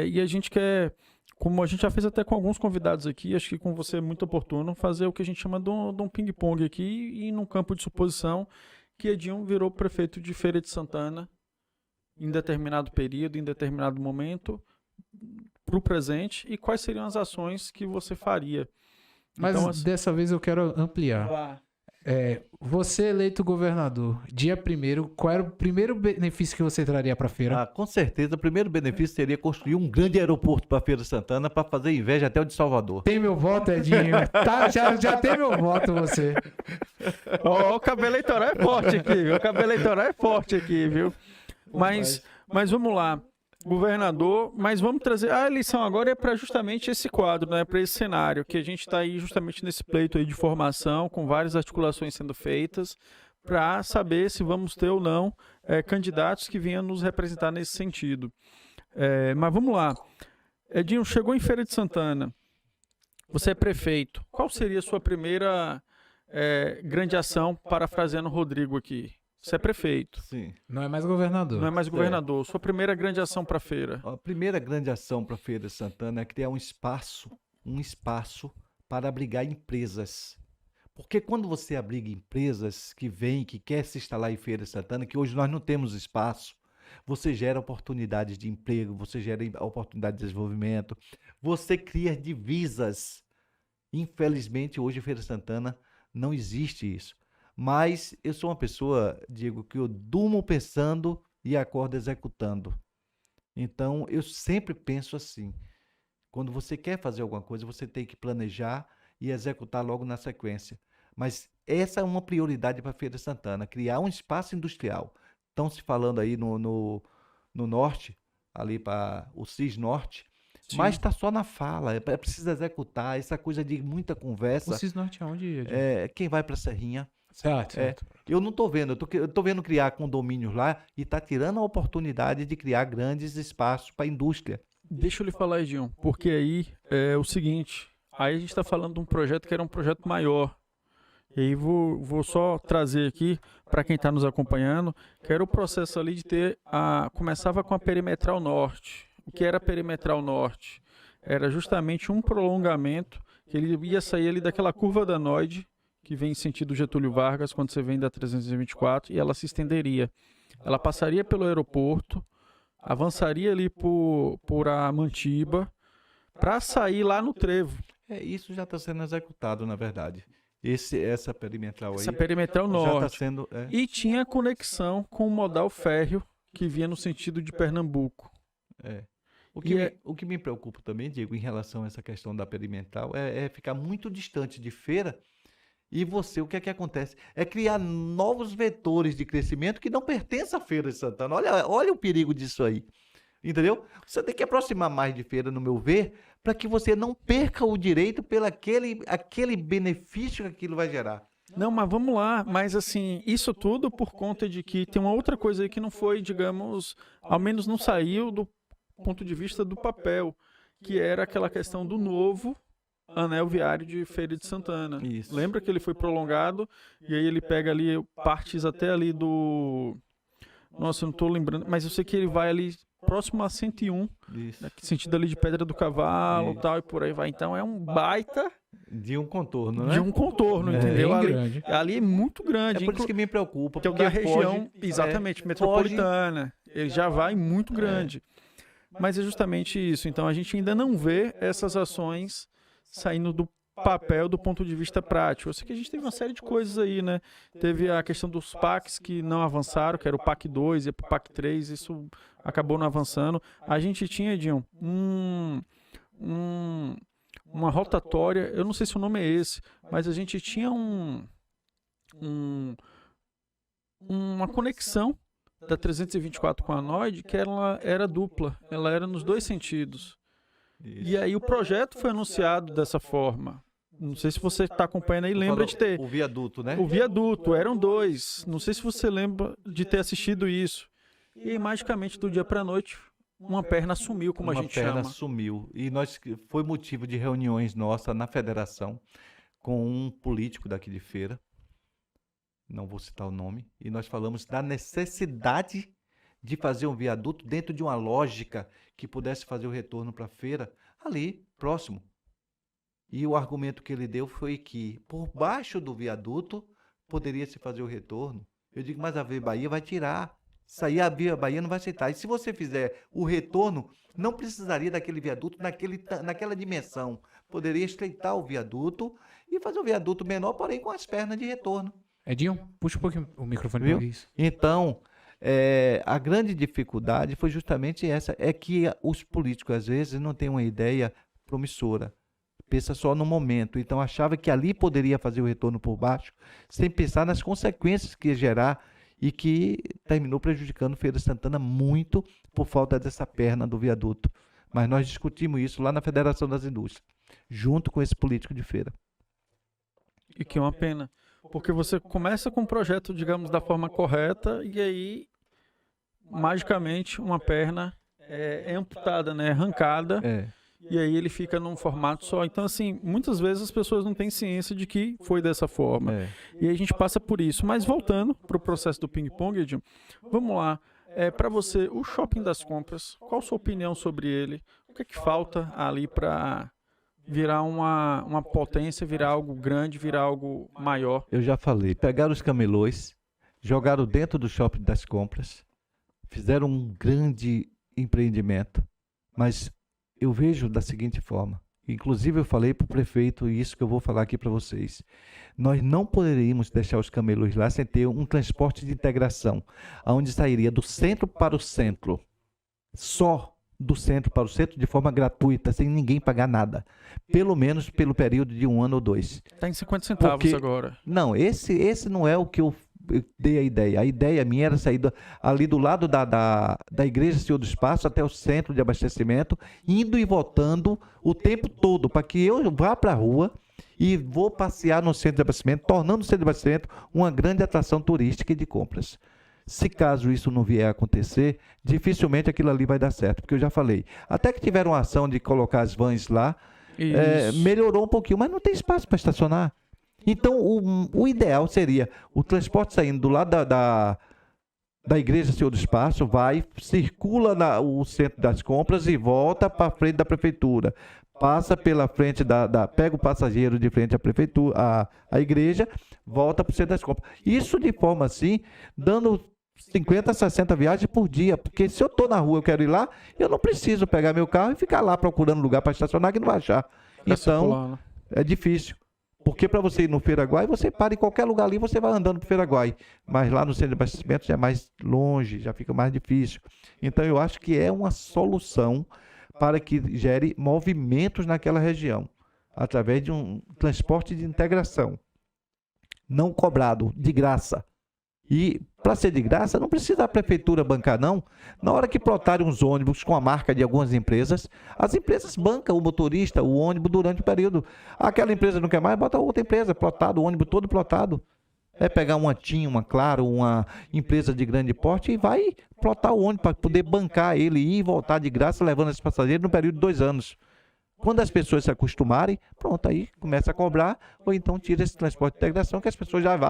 E a gente quer, como a gente já fez até com alguns convidados aqui, acho que com você é muito oportuno, fazer o que a gente chama de um ping-pong aqui e num campo de suposição que Edinho virou prefeito de Feira de Santana em determinado período, em determinado momento, para o presente, e quais seriam as ações que você faria. Mas Então, assim, dessa vez eu quero ampliar. Você eleito governador, dia 1º, qual era o primeiro benefício que você traria para a feira? Com certeza, o primeiro benefício seria construir um grande aeroporto para a Feira de Santana para fazer inveja até o de Salvador. Tem meu voto, Edinho. Tá, já tem meu voto, você. o cabo eleitoral é forte aqui, viu? O cabo eleitoral é forte aqui, viu? Mas vamos lá, governador, mas vamos trazer, a eleição agora é para justamente esse quadro, né, para esse cenário, que a gente está aí justamente nesse pleito aí de formação, com várias articulações sendo feitas, para saber se vamos ter ou não candidatos que venham nos representar nesse sentido. Mas vamos lá, Edinho, chegou em Feira de Santana, você é prefeito, qual seria a sua primeira grande ação, parafraseando o Rodrigo aqui? Você é prefeito. Sim. Não é mais governador. Não é mais governador. Sua primeira grande ação para a feira? A primeira grande ação para a Feira de Santana é criar um espaço para abrigar empresas. Porque quando você abriga empresas que vêm, que querem se instalar em Feira de Santana, que hoje nós não temos espaço, você gera oportunidades de emprego, você gera oportunidade de desenvolvimento, você cria divisas. Infelizmente, hoje em Feira de Santana não existe isso. Mas eu sou uma pessoa, Diego, que eu durmo pensando e acordo executando. Então, eu sempre penso assim. Quando você quer fazer alguma coisa, você tem que planejar e executar logo na sequência. Mas essa é uma prioridade para a Feira de Santana, criar um espaço industrial. Estão se falando aí no norte, ali para o CIS Norte, Sim. Mas está só na fala, é preciso executar, essa coisa de muita conversa. O CIS Norte é onde? Quem vai para a Serrinha. Certo. Eu não estou vendo, eu estou vendo criar condomínios lá e está tirando a oportunidade de criar grandes espaços para a indústria. Deixa eu lhe falar, Edinho, porque aí é o seguinte, aí a gente está falando de um projeto que era um projeto maior. E aí vou só trazer aqui, para quem está nos acompanhando, que era o processo ali de começava com a Perimetral Norte. O que era a Perimetral Norte? Era justamente um prolongamento, que ele ia sair ali daquela curva da Noide, que vem em sentido Getúlio Vargas, quando você vem da 324, e ela se estenderia. Ela passaria pelo aeroporto, avançaria ali por a Mantiba, para sair lá no Trevo. Isso já está sendo executado, na verdade. Essa perimetral aí. Essa Perimetral Norte. Já está sendo. E tinha conexão com o modal férreo que vinha no sentido de Pernambuco. O que me preocupa também, Diego, em relação a essa questão da perimetral, é ficar muito distante de feira. E o que é que acontece? É criar novos vetores de crescimento que não pertencem à Feira de Santana. Olha o perigo disso aí. Entendeu? Você tem que aproximar mais de feira, no meu ver, para que você não perca o direito pelo aquele benefício que aquilo vai gerar. Não, mas vamos lá. Mas assim, isso tudo por conta de que tem uma outra coisa aí que não foi, digamos, ao menos não saiu do ponto de vista do papel, que era aquela questão do novo anel viário de Feira de Santana. Isso. Lembra que ele foi prolongado e aí ele pega ali partes até ali do... Nossa, eu não estou lembrando, mas eu sei que ele vai ali próximo a 101, Isso. sentido ali de Pedra do Cavalo, tal, e por aí vai. Então é um baita De um contorno, né? de um contorno, É, entendeu? bem Ali, grande. ali é muito grande. É por isso que me preocupa, que é o porque da região, foge, exatamente, foge- metropolitana. Ele já vai muito grande. Mas é justamente isso. Então, a gente ainda não vê essas ações saindo do papel do ponto de vista prático. Eu sei que a gente teve uma série de coisas aí, né? Teve a questão dos PACs que não avançaram, que era o PAC 2 e o PAC 3, isso acabou não avançando. A gente tinha, Edinho, uma rotatória, eu não sei se o nome é esse, mas a gente tinha uma conexão da 324 com a Noid que ela era dupla, ela era nos dois sentidos. E aí o projeto foi anunciado dessa forma. Não sei se você está acompanhando aí, lembra de ter. O viaduto, né? O viaduto, eram dois. Não sei se você lembra de ter assistido isso. E aí, magicamente, do dia para a noite, uma perna sumiu, como a gente perna chama. sumiu. E foi motivo de reuniões nossas na federação com um político daqui de Feira, não vou citar o nome, e nós falamos da necessidade de fazer um viaduto dentro de uma lógica que pudesse fazer o retorno para a feira ali, próximo. E o argumento que ele deu foi que por baixo do viaduto poderia se fazer o retorno. Eu digo, mas a Via Bahia vai tirar. Isso aí a Via Bahia não vai aceitar. E se você fizer o retorno, não precisaria daquele viaduto naquela dimensão. Poderia estreitar o viaduto e fazer o viaduto menor, porém com as pernas de retorno. Edinho, puxa um pouquinho o microfone Viu? para isso. Então, a grande dificuldade foi justamente essa, é que os políticos às vezes não têm uma ideia promissora, pensa só no momento, então achava que ali poderia fazer o retorno por baixo, sem pensar nas consequências que ia gerar e que terminou prejudicando Feira de Santana muito por falta dessa perna do viaduto. Mas nós discutimos isso lá na Federação das Indústrias, junto com esse político de Feira. E que é uma pena. Porque você começa com um projeto, digamos, da forma correta, e aí, magicamente, uma perna é amputada, né? Arrancada, e aí ele fica num formato só. Então, assim, muitas vezes as pessoas não têm ciência de que foi dessa forma. E aí a gente passa por isso. Mas voltando para o processo do ping-pong, Edinho, vamos lá. Para você, o Shopping das Compras, qual a sua opinião sobre ele? O que é que falta ali para virar uma potência, virar algo grande, virar algo maior? Eu já falei, pegaram os camelôs, jogaram dentro do Shopping das Compras, fizeram um grande empreendimento, mas eu vejo da seguinte forma, inclusive eu falei para o prefeito isso que eu vou falar aqui para vocês, nós não poderíamos deixar os camelôs lá sem ter um transporte de integração, onde sairia do centro para o centro, só do centro para o centro de forma gratuita, sem ninguém pagar nada. Pelo menos pelo período de 1 ano ou 2. Está em 50 centavos agora. Não, esse não é o que eu dei a ideia. A ideia minha era sair ali do lado da Igreja Senhor do Espaço até o centro de abastecimento, indo e voltando o tempo todo, para que eu vá para a rua e vou passear no centro de abastecimento, tornando o centro de abastecimento uma grande atração turística e de compras. Se caso isso não vier a acontecer, dificilmente aquilo ali vai dar certo, porque eu já falei. Até que tiveram uma ação de colocar as vans lá, melhorou um pouquinho, mas não tem espaço para estacionar. Então, o ideal seria o transporte saindo do lado da Igreja Senhor do Espaço, circula o centro das compras e volta para frente da prefeitura. Passa pela frente pega o passageiro de frente à prefeitura, à igreja, volta para o centro das compras. Isso de forma assim, dando 50, 60 viagens por dia, porque se eu estou na rua, eu quero ir lá, eu não preciso pegar meu carro e ficar lá procurando lugar para estacionar que não vai achar. Então, é difícil. Porque para você ir no Feiraguai, você para em qualquer lugar ali, você vai andando para o Feiraguai. Mas lá no centro de abastecimento já é mais longe, já fica mais difícil. Então eu acho que é uma solução para que gere movimentos naquela região, através de um transporte de integração, não cobrado, de graça. E para ser de graça, não precisa a prefeitura bancar, não. Na hora que plotarem uns ônibus com a marca de algumas empresas, as empresas bancam o motorista, o ônibus durante o período. Aquela empresa não quer mais, bota outra empresa, plotado, o ônibus todo plotado. É pegar uma TIM, uma Claro, uma empresa de grande porte e vai plotar o ônibus para poder bancar ele, ir e voltar de graça, levando esses passageiros no período de 2 anos. Quando as pessoas se acostumarem, pronto, aí começa a cobrar, ou então tira esse transporte de integração, que as pessoas já vão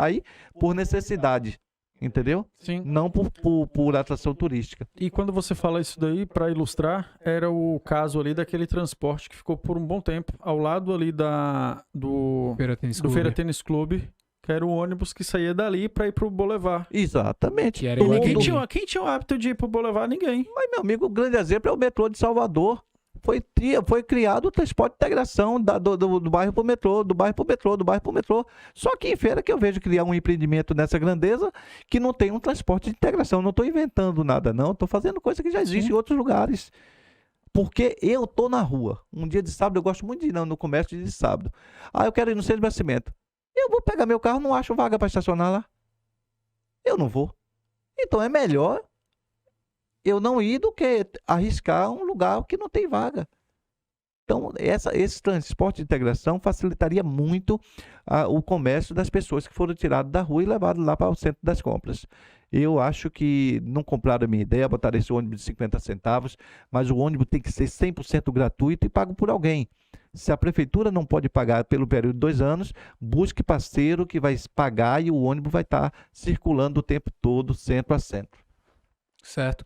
por necessidade. entendeu? Sim. Não por atração turística. E quando você fala isso daí, para ilustrar, era o caso ali daquele transporte que ficou por um bom tempo ao lado ali do Feira Tênis Clube, que era o ônibus que saía dali para ir pro Boulevard. Exatamente. Que era E Iguatemi. quem tinha o hábito de ir pro Boulevard? Ninguém. Mas, meu amigo, o grande exemplo é o metrô de Salvador. Foi criado o transporte de integração do bairro para o metrô, do bairro para o metrô, do bairro para o metrô. Só que em Feira que eu vejo criar um empreendimento nessa grandeza que não tem um transporte de integração. Não estou inventando nada, não. Estou fazendo coisa que já existe em outros lugares. Porque eu estou na rua. Um dia de sábado, eu gosto muito de ir no comércio de sábado. Ah, eu quero ir no centro de abastecimento. Eu vou pegar meu carro, não acho vaga para estacionar lá. Eu não vou. Então é melhor eu não ir do que arriscar um lugar que não tem vaga. Então, esse transporte de integração facilitaria muito o comércio das pessoas que foram tiradas da rua e levadas lá para o centro das compras. Eu acho que não compraram a minha ideia, botaram esse ônibus de 50 centavos, mas o ônibus tem que ser 100% gratuito e pago por alguém. Se a prefeitura não pode pagar pelo período de 2 anos, busque parceiro que vai pagar e o ônibus vai estar circulando o tempo todo, centro a centro. Certo.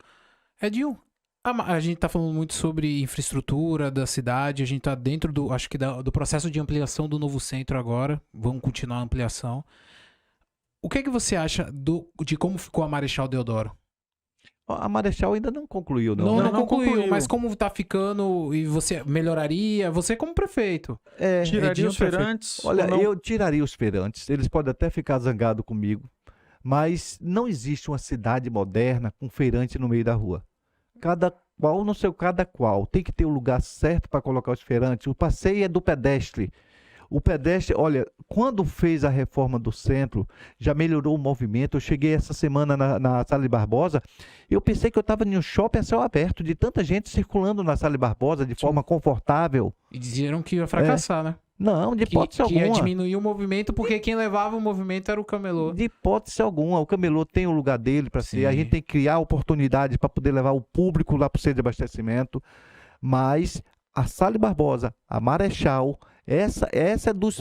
Edinho, a gente tá falando muito sobre infraestrutura da cidade, a gente tá dentro do processo de ampliação do novo centro agora, vamos continuar a ampliação. O que é que você acha de como ficou a Marechal Deodoro? A Marechal ainda não concluiu, não. Não né? concluiu, mas como tá ficando e você melhoraria, você como prefeito? Tiraria Edinho os feirantes? Olha, ou não? eu tiraria os feirantes, eles podem até ficar zangados comigo, mas não existe uma cidade moderna com feirante no meio da rua. Cada qual no seu cada qual. Tem que ter o lugar certo para colocar os feirantes. O passeio é do pedestre. O pedestre, olha, quando fez a reforma do centro, já melhorou o movimento. Eu cheguei essa semana na Salles Barbosa, eu pensei que eu estava em um shopping a céu aberto, de tanta gente circulando na Salles Barbosa de forma confortável. E diziam que ia fracassar, né? Não, de hipótese Que ia alguma. diminuir o movimento, porque quem levava o movimento era o camelô. De hipótese alguma. O camelô tem o lugar dele para ser. A Sim. gente tem que criar oportunidades para poder levar o público lá para o centro de abastecimento. Mas a Salles Barbosa, a Marechal, essa é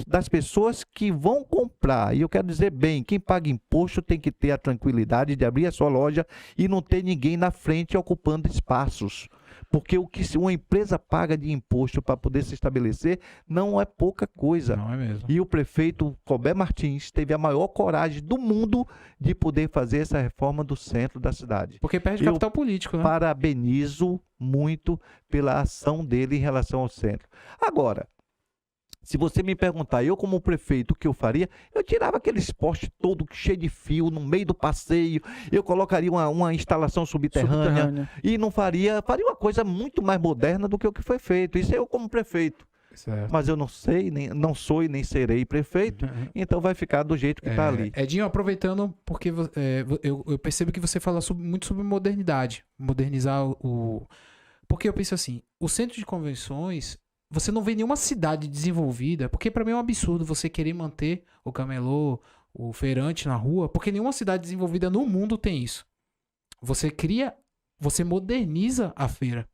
das pessoas que vão comprar. E eu quero dizer bem, quem paga imposto tem que ter a tranquilidade de abrir a sua loja e não ter ninguém na frente ocupando espaços. Porque o que uma empresa paga de imposto para poder se estabelecer não é pouca coisa. Não é mesmo. E o prefeito Colbert Martins teve a maior coragem do mundo de poder fazer essa reforma do centro da cidade. Porque perde Eu capital político, né? Parabenizo muito pela ação dele em relação ao centro. Agora, se você me perguntar, eu como prefeito, o que eu faria? Eu tirava aquele poste todo cheio de fio no meio do passeio, eu colocaria uma instalação subterrânea e não faria uma coisa muito mais moderna do que o que foi feito. Isso é eu como prefeito. Certo. Mas eu não sei, não sou e nem serei prefeito, então vai ficar do jeito que está ali. Edinho, aproveitando, porque eu percebo que você fala muito sobre modernidade. Modernizar o... Porque eu penso assim, o centro de convenções, você não vê nenhuma cidade desenvolvida, porque pra mim é um absurdo você querer manter o camelô, o feirante na rua, porque nenhuma cidade desenvolvida no mundo tem isso. Você moderniza a feira.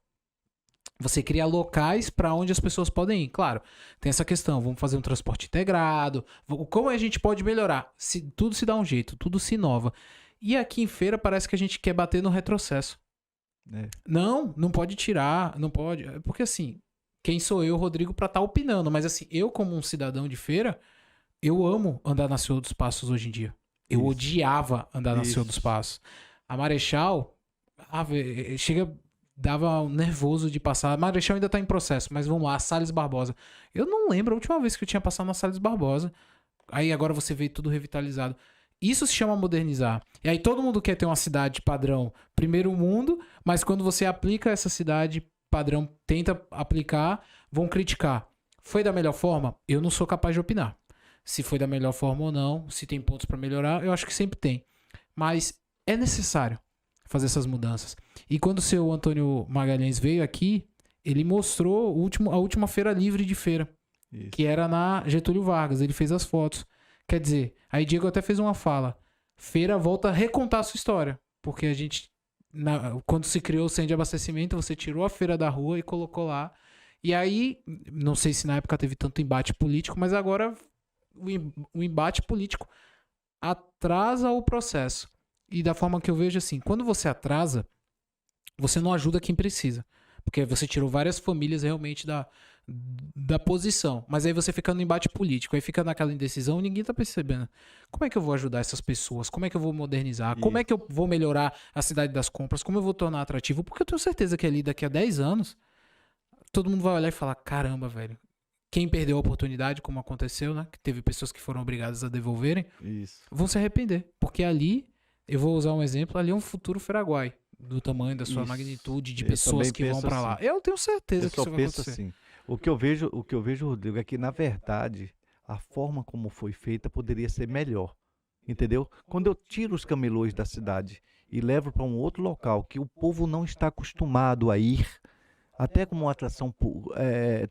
Você cria locais para onde as pessoas podem ir. Claro, tem essa questão, vamos fazer um transporte integrado, como a gente pode melhorar? Tudo se dá um jeito, tudo se inova. E aqui em Feira parece que a gente quer bater no retrocesso. Não pode tirar, não pode. Porque assim, quem sou eu, Rodrigo, pra estar opinando? Mas assim, eu como um cidadão de Feira, eu amo andar na Senhor dos Passos hoje em dia. Eu odiava andar na Senhor dos Passos. A Marechal, dava um nervoso de passar. A Marechal ainda tá em processo, mas vamos lá, Salles Barbosa. Eu não lembro a última vez que eu tinha passado na Salles Barbosa. Aí agora você vê tudo revitalizado. Isso se chama modernizar. E aí todo mundo quer ter uma cidade padrão primeiro mundo, mas quando você aplica essa cidade padrão, tenta aplicar, vão criticar. Foi da melhor forma? Eu não sou capaz de opinar. Se foi da melhor forma ou não, se tem pontos para melhorar, eu acho que sempre tem. Mas é necessário fazer essas mudanças. E quando o seu Antônio Magalhães veio aqui, ele mostrou a última feira livre de feira, que era na Getúlio Vargas. Ele fez as fotos. Quer dizer, aí Diego até fez uma fala. Feira volta a recontar a sua história. Porque a gente, quando se criou o centro de abastecimento, você tirou a feira da rua e colocou lá. E aí, não sei se na época teve tanto embate político, mas agora o embate político atrasa o processo. e da forma que eu vejo assim, quando você atrasa, você não ajuda quem precisa. Porque você tirou várias famílias realmente da posição. Mas aí você fica no embate político, aí fica naquela indecisão e ninguém tá percebendo. Como é que eu vou ajudar essas pessoas? Como é que eu vou modernizar? Como é que eu vou melhorar a cidade das compras? Como eu vou tornar atrativo? Porque eu tenho certeza que ali daqui a 10 anos, todo mundo vai olhar e falar, caramba, velho. Quem perdeu a oportunidade, como aconteceu, né? Que teve pessoas que foram obrigadas a devolverem, Isso. vão se arrepender. Porque ali, eu vou usar um exemplo, ali é um futuro Feraguai. Do tamanho, da sua Isso. magnitude, de Eu pessoas também que vão penso pra lá. assim. Eu tenho certeza Eu que só isso vai penso acontecer. assim. O que eu vejo, Rodrigo, é que, na verdade, a forma como foi feita poderia ser melhor. Entendeu? Quando eu tiro os camelôs da cidade e levo para um outro local que o povo não está acostumado a ir, até como uma atração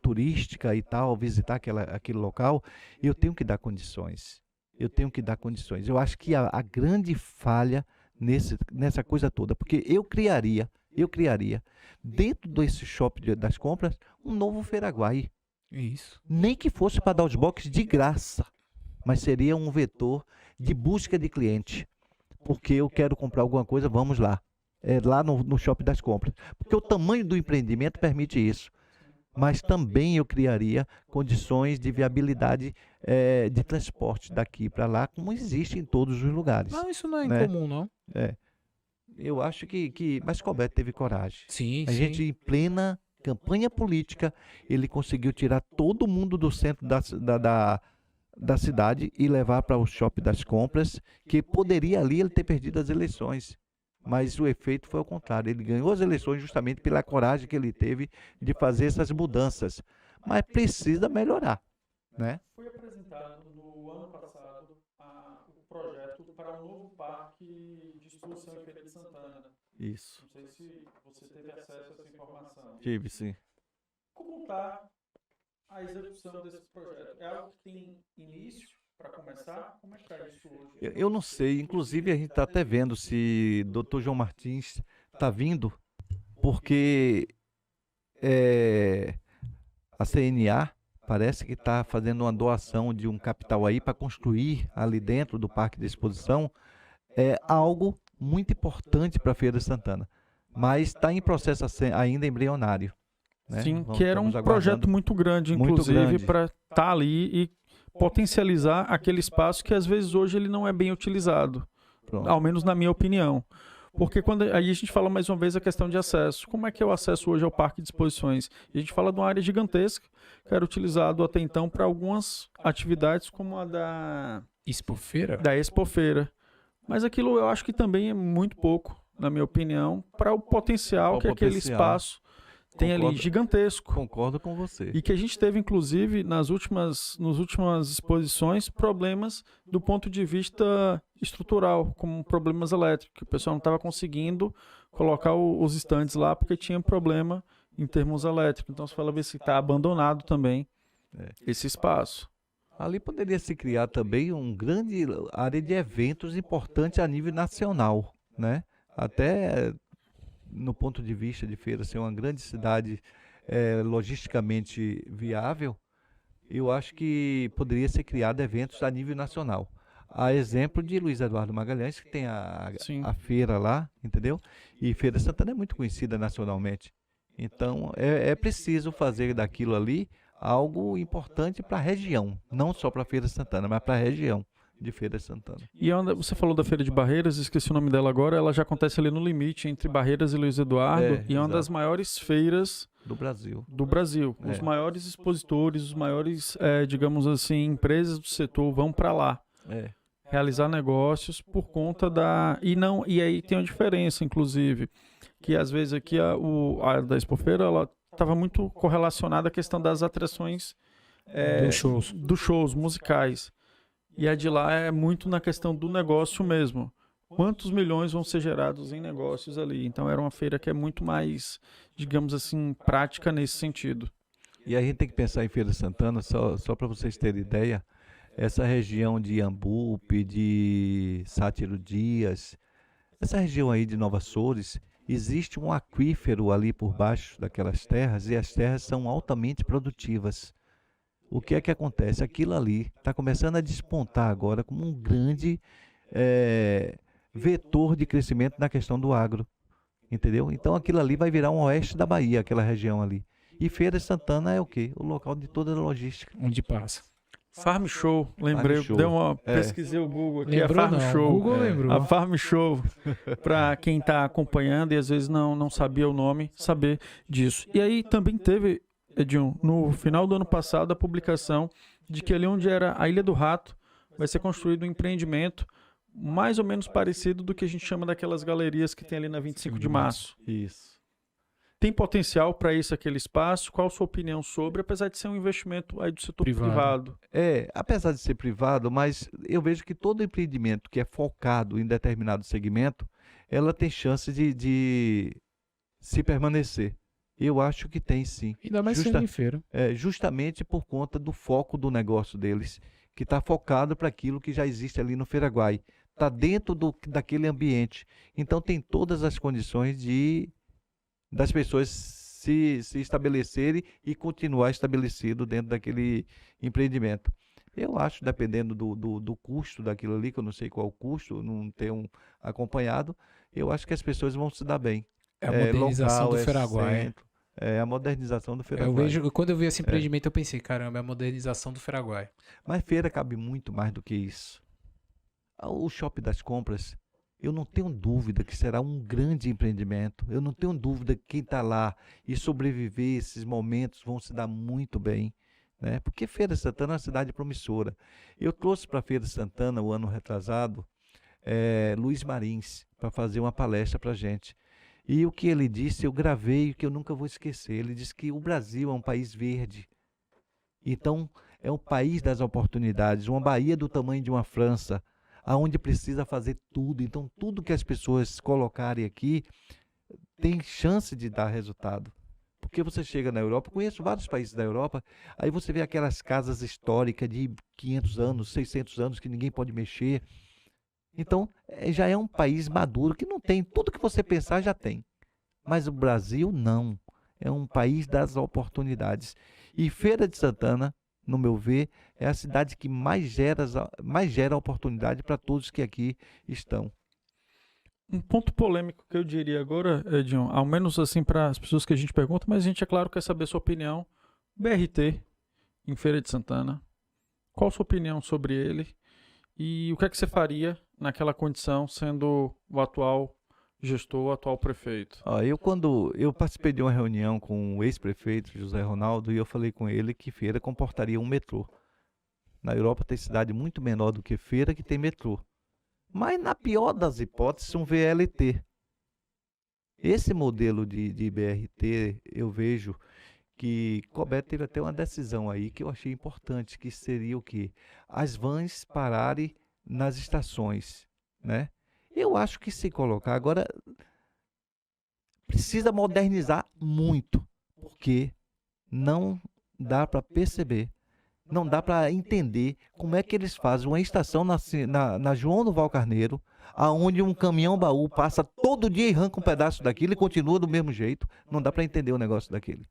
turística e tal, visitar aquele local, eu tenho que dar condições. Eu tenho que dar condições. Eu acho que a grande falha nessa coisa toda, porque eu criaria, dentro desse shopping das compras, um novo Feraguai. Isso. Nem que fosse para dar os boxes de graça, mas seria um vetor de busca de cliente. Porque eu quero comprar alguma coisa, vamos lá. É lá no shopping das compras. Porque o tamanho do empreendimento permite isso. Mas também eu criaria condições de viabilidade de transporte daqui para lá, como existe em todos os lugares. Não, isso não é né? incomum, não. Eu acho mas Colbert teve coragem. Sim, A gente, em plena campanha política, ele conseguiu tirar todo mundo do centro da cidade e levar para o shopping das compras, que poderia ali ele ter perdido as eleições. Mas o efeito foi ao contrário. Ele ganhou as eleições justamente pela coragem que ele teve de fazer essas mudanças. Mas precisa melhorar, né? Foi apresentado no ano passado o projeto para um novo parque de exposição em Feira de Santana. Isso. Não sei se você teve acesso a essa informação. Tive, sim. Como está a execução desse projeto? É algo que tem início para começar? Como é que está isso hoje? Eu não sei. Inclusive, a gente está até vendo se Dr. João Martins está vindo, porque a CNA parece que está fazendo uma doação de um capital aí para construir ali dentro do Parque de Exposição algo muito importante para a Feira de Santana, mas está em processo ainda embrionário. Né? Sim, que era um Estamos aguardando. projeto muito grande, Muito inclusive, grande. para estar ali e potencializar aquele espaço que às vezes hoje ele não é bem utilizado, Pronto. ao menos na minha opinião. Porque aí a gente fala mais uma vez a questão de acesso. Como é que é o acesso hoje ao parque de exposições? E a gente fala de uma área gigantesca que era utilizado até então para algumas atividades como a da Expofeira? Expofeira. Mas aquilo eu acho que também é muito pouco, na minha opinião, para o potencial que aquele espaço tem ali, gigantesco. Concordo com você. E que a gente teve, inclusive, nas últimas exposições, problemas do ponto de vista estrutural, como problemas elétricos. O pessoal não estava conseguindo colocar os estandes lá porque tinha problema em termos elétricos. Então, você fala ver se está abandonado também esse espaço. Ali poderia se criar também uma grande área de eventos importantes a nível nacional, né? Até no ponto de vista de Feira ser uma grande cidade logisticamente viável, eu acho que poderia ser criado eventos a nível nacional. A exemplo de Luiz Eduardo Magalhães, que tem a feira lá, entendeu? E Feira de Santana é muito conhecida nacionalmente. Então, é preciso fazer daquilo ali algo importante para a região, não só para a Feira de Santana, mas para a região de Feira de Santana. E você falou da Feira de Barreiras, esqueci o nome dela agora, ela já acontece ali no limite entre Barreiras e Luiz Eduardo, e é uma das maiores feiras do Brasil. Os maiores expositores, os maiores, digamos assim, empresas do setor vão para lá. Realizar negócios por conta e aí tem uma diferença, inclusive, que às vezes aqui a da Expofeira, ela estava muito correlacionada à questão das atrações dos shows musicais. E a de lá é muito na questão do negócio mesmo. Quantos milhões vão ser gerados em negócios ali? Então era uma feira que é muito mais, digamos assim, prática nesse sentido. E a gente tem que pensar em Feira de Santana, só para vocês terem ideia, essa região de Iambupe, de Sátiro Dias, essa região aí de Nova Açores, existe um aquífero ali por baixo daquelas terras e as terras são altamente produtivas. O que é que acontece? Aquilo ali está começando a despontar agora como um grande vetor de crescimento na questão do agro, entendeu? Então aquilo ali vai virar um oeste da Bahia, aquela região ali. E Feira de Santana é o quê? O local de toda a logística. Onde passa. Farm Show, lembrei, Farm Show. deu uma pesquisei o Google aqui, Lembrou a Farm não, Show. Google lembrou. A Farm Show, para quem está acompanhando e às vezes não sabia o nome, saber disso. E aí também teve, Edinho, no final do ano passado, a publicação de que ali onde era a Ilha do Rato, vai ser construído um empreendimento mais ou menos parecido do que a gente chama daquelas galerias que tem ali na 25 de março. Isso. Tem potencial para isso aquele espaço? Qual a sua opinião sobre, apesar de ser um investimento aí do setor privado? Apesar de ser privado, mas eu vejo que todo empreendimento que é focado em determinado segmento, ela tem chance de se permanecer. Eu acho que tem sim. Ainda mais sendo em feira. Justamente por conta do foco do negócio deles, que está focado para aquilo que já existe ali no Feiraguai. Está dentro daquele ambiente. Então tem todas as condições das pessoas se estabelecerem e continuar estabelecido dentro daquele empreendimento. Eu acho, dependendo do custo daquilo ali, que eu não sei qual o custo, não tenho acompanhado, eu acho que as pessoas vão se dar bem. É a modernização Local, do Feiraguai. centro, a modernização do Feiraguai. Quando eu vi esse empreendimento, eu pensei, caramba, é a modernização do Feiraguai. Mas feira cabe muito mais do que isso. O Shopping das Compras, eu não tenho dúvida que será um grande empreendimento. Eu não tenho dúvida que quem está lá e sobreviver esses momentos vão se dar muito bem, né? Porque Feira de Santana é uma cidade promissora. Eu trouxe para Feira de Santana, o ano retrasado, Luiz Marins, para fazer uma palestra para a gente. E o que ele disse, eu gravei, que eu nunca vou esquecer. Ele disse que o Brasil é um país verde. Então, é um país das oportunidades, uma Bahia do tamanho de uma França, aonde precisa fazer tudo. Então, tudo que as pessoas colocarem aqui tem chance de dar resultado. Porque você chega na Europa, eu conheço vários países da Europa, aí você vê aquelas casas históricas de 500 anos, 600 anos, que ninguém pode mexer. Então, já é um país maduro, que não tem, tudo que você pensar já tem. Mas o Brasil não, é um país das oportunidades. E Feira de Santana, no meu ver, é a cidade que mais gera oportunidade para todos que aqui estão. Um ponto polêmico que eu diria agora, Edinho, ao menos assim para as pessoas que a gente pergunta, mas a gente, é claro, quer saber a sua opinião. BRT, em Feira de Santana, qual a sua opinião sobre ele? E o que é que você faria naquela condição, sendo o atual gestor, o atual prefeito? Quando eu participei de uma reunião com o ex-prefeito José Ronaldo, e eu falei com ele que Feira comportaria um metrô. Na Europa tem cidade muito menor do que Feira que tem metrô. Mas na pior das hipóteses, um VLT. Esse modelo de BRT, eu vejo que Cobé teve até uma decisão aí que eu achei importante, que seria o quê? As vans pararem nas estações, né? Eu acho que se colocar agora, precisa modernizar muito, porque não dá para perceber, não dá para entender como é que eles fazem uma estação na João do Val Carneiro, aonde um caminhão baú passa todo dia e arranca um pedaço daquilo e continua do mesmo jeito. Não dá para entender o negócio daquele.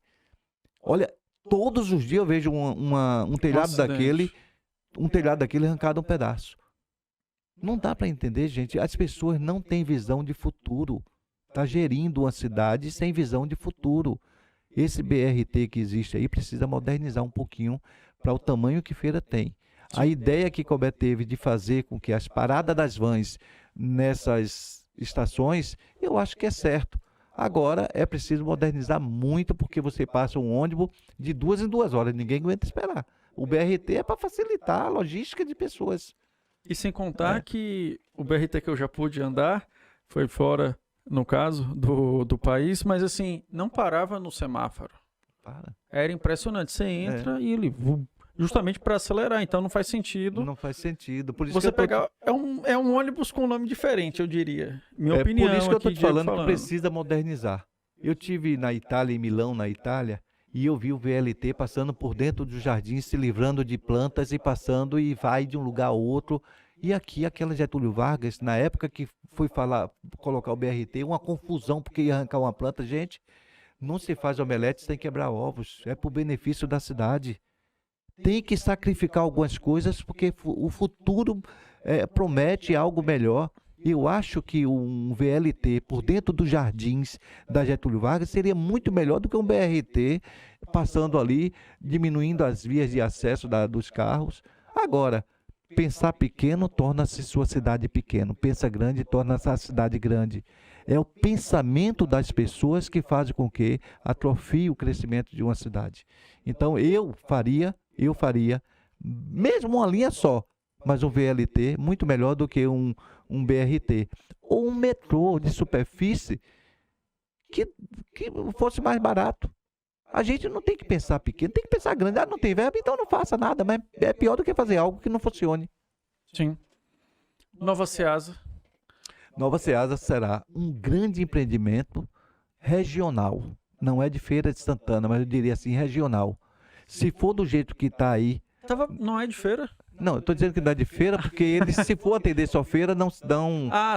Olha, todos os dias eu vejo um telhado daquele arrancado um pedaço. Não dá para entender, gente. As pessoas não têm visão de futuro. Está gerindo uma cidade sem visão de futuro. Esse BRT que existe aí precisa modernizar um pouquinho para o tamanho que Feira tem. A ideia que Cobé teve de fazer com que as paradas das vans nessas estações, eu acho que é certo. Agora é preciso modernizar muito, porque você passa um ônibus de 2 em 2 horas, ninguém aguenta esperar. O BRT é para facilitar a logística de pessoas. E sem contar que o BRT que eu já pude andar foi fora, no caso, do país, mas assim, não parava no semáforo. Era impressionante. Você entra e ele... Justamente para acelerar, então não faz sentido. Não faz sentido. Por isso você que pegar... É um ônibus com nome diferente, eu diria. Minha opinião. Por isso que eu estou te falando que precisa modernizar. Eu tive na Itália, em Milão, na Itália, e eu vi o VLT passando por dentro dos jardins, se livrando de plantas e passando e vai de um lugar a outro. E aqui, aquela Getúlio Vargas, na época que foi colocar o BRT, uma confusão porque ia arrancar uma planta. Gente, não se faz omelete sem quebrar ovos. É para o benefício da cidade. Tem que sacrificar algumas coisas porque o futuro promete algo melhor. Eu acho que um VLT por dentro dos jardins da Getúlio Vargas seria muito melhor do que um BRT passando ali, diminuindo as vias de acesso dos carros. Agora, pensar pequeno torna-se sua cidade pequena. Pensa grande torna-se a cidade grande. É o pensamento das pessoas que faz com que atrofie o crescimento de uma cidade. Então, eu faria, mesmo uma linha só, mas um VLT muito melhor do que um BRT. Ou um metrô de superfície que fosse mais barato. A gente não tem que pensar pequeno, tem que pensar grande. Ah, não tem verba, então não faça nada, mas é pior do que fazer algo que não funcione. Sim. Nova Ceasa. Nova Ceasa será um grande empreendimento regional. Não é de Feira de Santana, mas eu diria assim, regional. Se for do jeito que está aí... Não é de feira? Não, eu estou dizendo que não é de feira, porque eles, se for atender só feira, não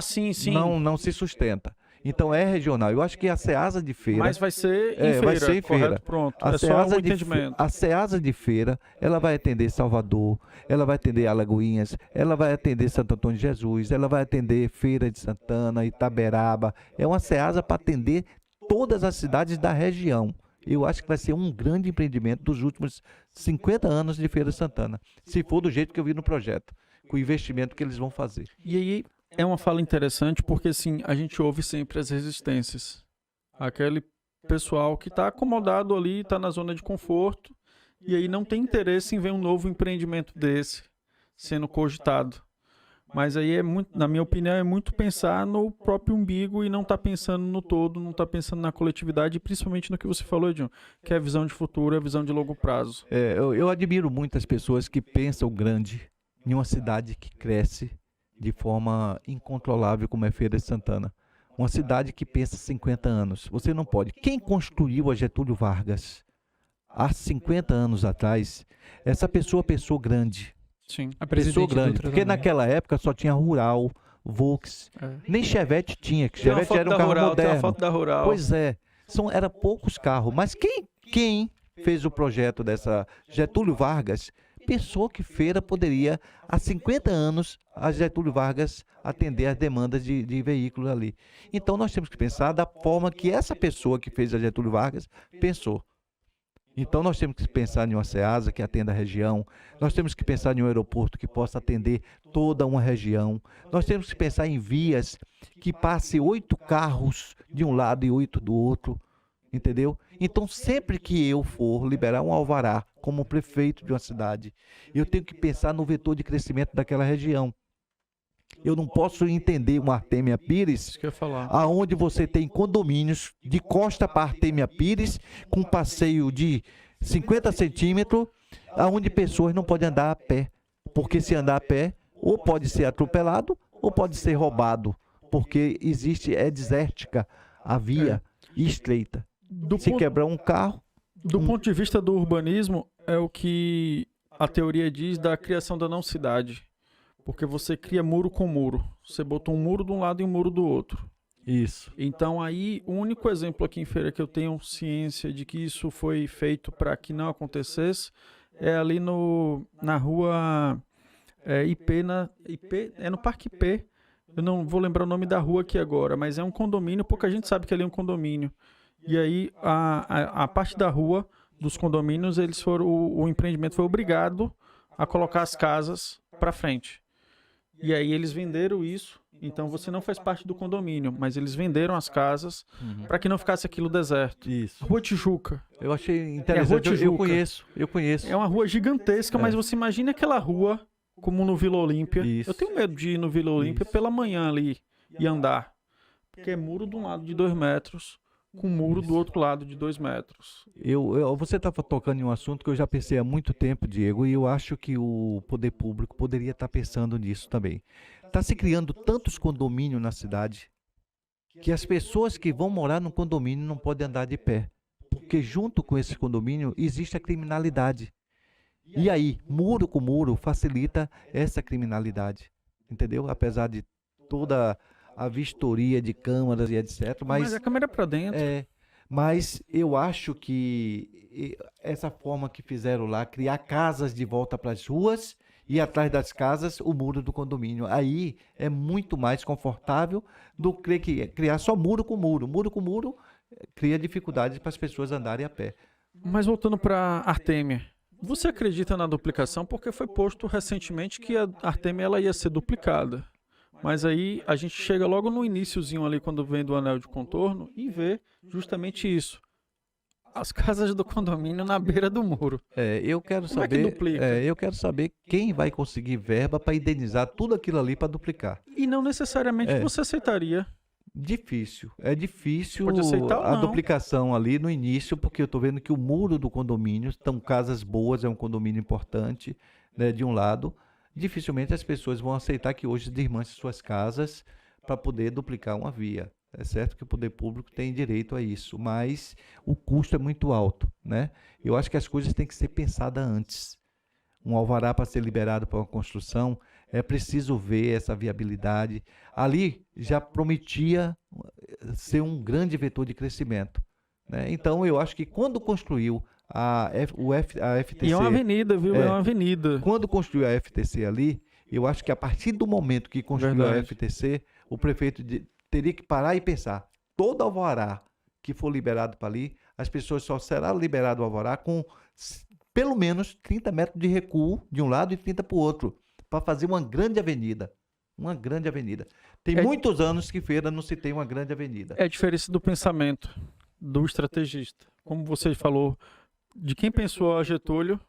sim. Não se sustenta. Então é regional. Eu acho que a Ceasa de feira... Mas vai ser em feira, vai ser em correto? feira. Pronto, A é só Ceasa um entendimento. A Ceasa de feira, ela vai atender Salvador, ela vai atender Alagoinhas, ela vai atender Santo Antônio de Jesus, ela vai atender Feira de Santana, Itaberaba. É uma Ceasa para atender todas as cidades da região. Eu acho que vai ser um grande empreendimento dos últimos 50 anos de Feira de Santana, se for do jeito que eu vi no projeto, com o investimento que eles vão fazer. E aí é uma fala interessante porque assim, a gente ouve sempre as resistências. Aquele pessoal que está acomodado ali, está na zona de conforto e aí não tem interesse em ver um novo empreendimento desse sendo cogitado. Mas aí na minha opinião, é muito pensar no próprio umbigo e não tá pensando no todo, não tá pensando na coletividade, e principalmente no que você falou, Edinho, que é a visão de futuro, a visão de longo prazo. Eu admiro muito as pessoas que pensam grande em uma cidade que cresce de forma incontrolável como é Feira de Santana. Uma cidade que pensa 50 anos. Você não pode. Quem construiu a Getúlio Vargas há 50 anos atrás, essa pessoa pensou grande. Sim. A Pensou grande, Dutra porque também. naquela época só tinha Rural, Volks, nem Chevette tinha, que Tem uma Chevette foto era um da carro Rural, tem uma moderno. foto da Rural. Pois é, era poucos carros, mas quem fez o projeto dessa Getúlio Vargas pensou que Feira poderia, há 50 anos, a Getúlio Vargas atender as demandas de veículos ali. Então nós temos que pensar da forma que essa pessoa que fez a Getúlio Vargas pensou. Então nós temos que pensar em uma Ceasa que atenda a região, nós temos que pensar em um aeroporto que possa atender toda uma região, nós temos que pensar em vias que passe 8 carros de um lado e 8 do outro, entendeu? Então sempre que eu for liberar um alvará como prefeito de uma cidade, eu tenho que pensar no vetor de crescimento daquela região. Eu não posso entender uma Artêmia Pires, Isso que eu ia falar. aonde você tem condomínios de costa para Artêmia Pires, com passeio de 50 centímetros, aonde pessoas não podem andar a pé. Porque se andar a pé, ou pode ser atropelado, ou pode ser roubado. Porque é desértica a via estreita. Se quebrar um carro... Do ponto de vista do urbanismo, é o que a teoria diz da criação da não-cidade. Porque você cria muro com muro. Você botou um muro de um lado e um muro do outro. Isso. Então aí, o único exemplo aqui em Feira que eu tenho ciência de que isso foi feito para que não acontecesse é ali na rua IP, é no Parque IP. Eu não vou lembrar o nome da rua aqui agora, mas é um condomínio, pouca gente sabe que ali é um condomínio. E aí, a parte da rua, dos condomínios, o empreendimento foi obrigado a colocar as casas para frente. E aí eles venderam isso, então você não faz parte do condomínio, mas eles venderam as casas para que não ficasse aquilo deserto. Isso. Rua Tijuca. Eu achei Rua interessante, eu Tijuca. conheço. É uma rua gigantesca, mas você imagina aquela rua como no Vila Olímpia. Isso. Eu tenho medo de ir no Vila Olímpia Isso. pela manhã ali e andar. Porque é muro de um lado de 2 metros, com muro do outro lado de 2 metros. Você estava tocando em um assunto que eu já pensei há muito tempo, Diego, e eu acho que o poder público poderia estar pensando nisso também. Está se criando tantos condomínios na cidade que as pessoas que vão morar no condomínio não podem andar de pé, porque junto com esse condomínio existe a criminalidade. E aí, muro com muro facilita essa criminalidade, entendeu? Apesar de toda a vistoria de câmaras e etc. Mas a câmera é para dentro. Mas eu acho que essa forma que fizeram lá, criar casas de volta para as ruas e atrás das casas o muro do condomínio. Aí é muito mais confortável do que criar só muro com muro. Muro com muro cria dificuldades para as pessoas andarem a pé. Mas voltando para Artemia, você acredita na duplicação? Porque foi posto recentemente que a Artemia ela ia ser duplicada. Mas aí a gente chega logo no iniciozinho ali, quando vem do anel de contorno, e vê justamente isso. As casas do condomínio na beira do muro. Eu quero Como é que saber, duplica? eu quero saber quem vai conseguir verba para indenizar tudo aquilo ali para duplicar. E não necessariamente você aceitaria. Difícil. É difícil Pode aceitar ou a não. duplicação ali no início, porque eu estou vendo que o muro do condomínio estão casas boas, é um condomínio importante, né, de um lado. Dificilmente as pessoas vão aceitar que hoje desmanche suas casas para poder duplicar uma via. É certo que o poder público tem direito a isso, mas o custo é muito alto, né? Eu acho que as coisas têm que ser pensadas antes. Um alvará para ser liberado para uma construção, é preciso ver essa viabilidade. Ali já prometia ser um grande vetor de crescimento, né? Então, eu acho que quando construiu a FTC... E é uma avenida, viu? É uma avenida. Quando construiu a FTC ali, eu acho que a partir do momento que construiu a Verdade. FTC, o prefeito teria que parar e pensar, todo alvará que for liberado para ali, as pessoas só será liberado o alvará com pelo menos 30 metros de recuo de um lado e 30 para o outro, para fazer uma grande avenida. Uma grande avenida. Tem muitos anos que Feira não se tem uma grande avenida. É a diferença do pensamento do estrategista. Como você falou, de quem pensou a Getúlio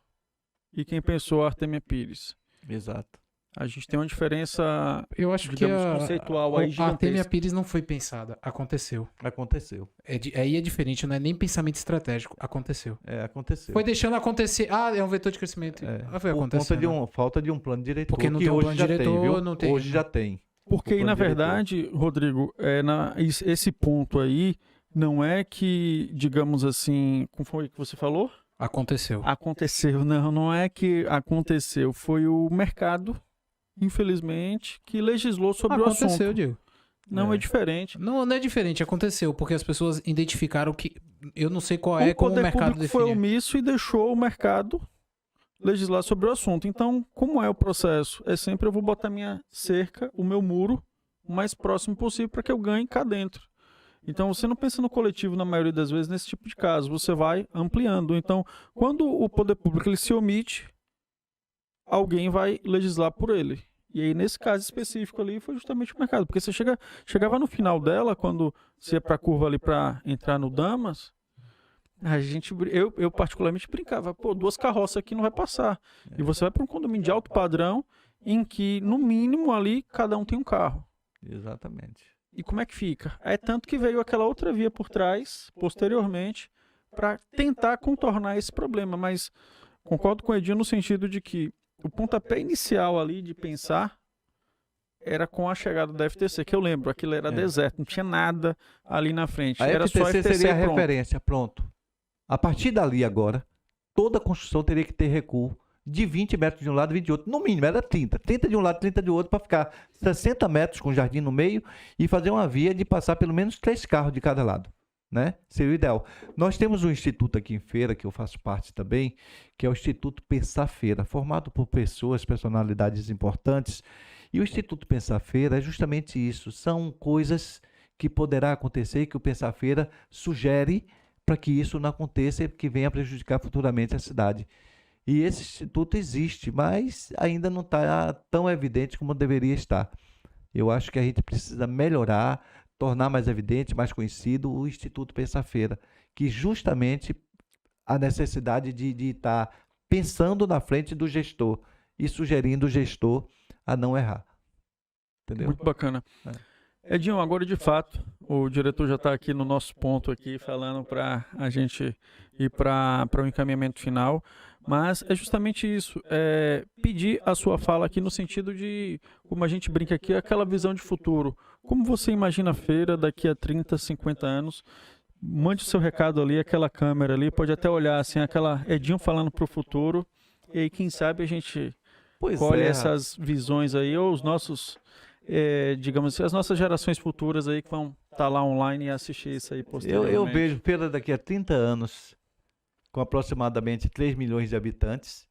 e quem pensou a Artemia Pires. Exato. A gente tem uma diferença, Eu acho que digamos, conceitual aí a Artemia gigantesca. Pires não foi pensada, aconteceu. Aconteceu. Aí é diferente, não é nem pensamento estratégico, aconteceu. Aconteceu. Foi deixando acontecer. Ah, é um vetor de crescimento. Foi Por conta acontecendo. de falta de um plano diretor. Porque não que tem um hoje plano já diretor, tem, viu? não tem. Hoje já tem. Porque aí, plano na diretor. verdade, Rodrigo, esse ponto aí não é que, digamos assim, como foi que você falou? Aconteceu. Aconteceu. Não é que aconteceu. Foi o mercado, infelizmente, que legislou sobre o assunto. Aconteceu, Diego. Não é diferente. Não é diferente, aconteceu, porque as pessoas identificaram que. Eu não sei qual O como o poder mercado público foi definiu. omisso e deixou o mercado legislar sobre o assunto. Então, como é o processo? É sempre eu vou botar minha cerca, o meu muro, o mais próximo possível para que eu ganhe cá dentro. Então, você não pensa no coletivo, na maioria das vezes, nesse tipo de caso. Você vai ampliando. Então, quando o poder público ele se omite, alguém vai legislar por ele. E aí, nesse caso específico ali, foi justamente o mercado. Porque você chegava no final dela, quando você ia para a curva ali para entrar no Damas, eu particularmente brincava, pô, 2 carroças aqui não vai passar. E você vai para um condomínio de alto padrão, em que, no mínimo, ali, cada um tem um carro. Exatamente. E como é que fica? É tanto que veio aquela outra via por trás, posteriormente, para tentar contornar esse problema. Mas concordo com o Edinho no sentido de que o pontapé inicial ali de pensar era com a chegada da FTC, que eu lembro, aquilo era deserto, não tinha nada ali na frente. A Era FTC, só a FTC seria a pronto. referência, pronto. A partir dali agora, toda construção teria que ter recuo de 20 metros de um lado e 20 de outro. No mínimo, era 30. 30 de um lado, 30 de outro, para ficar 60 metros com jardim no meio e fazer uma via de passar pelo menos 3 carros de cada lado, né? Seria o ideal. Nós temos um instituto aqui em Feira, que eu faço parte também, que é o Instituto Pensar Feira, formado por personalidades importantes. E o Instituto Pensar Feira é justamente isso. São coisas que poderá acontecer e que o Pensar Feira sugere para que isso não aconteça e que venha prejudicar futuramente a cidade. E esse instituto existe, mas ainda não está tão evidente como deveria estar. Eu acho que a gente precisa melhorar, tornar mais evidente, mais conhecido o Instituto Pensar Feira, que justamente a necessidade de estar pensando na frente do gestor e sugerindo o gestor a não errar. Entendeu? Muito bacana. Edinho, agora de fato, o diretor já está aqui no nosso ponto aqui, falando para a gente ir para o encaminhamento final, mas é justamente isso, pedir a sua fala aqui no sentido de, como a gente brinca aqui, aquela visão de futuro. Como você imagina a feira daqui a 30, 50 anos? Mande o seu recado ali, aquela câmera ali, pode até olhar assim, aquela Edinho falando para o futuro, e aí quem sabe a gente colhe essas visões aí, ou os nossos... digamos assim, as nossas gerações futuras aí que vão estar lá online e assistir isso aí posteriormente. Eu vejo feira daqui a 30 anos com aproximadamente 3 milhões de habitantes,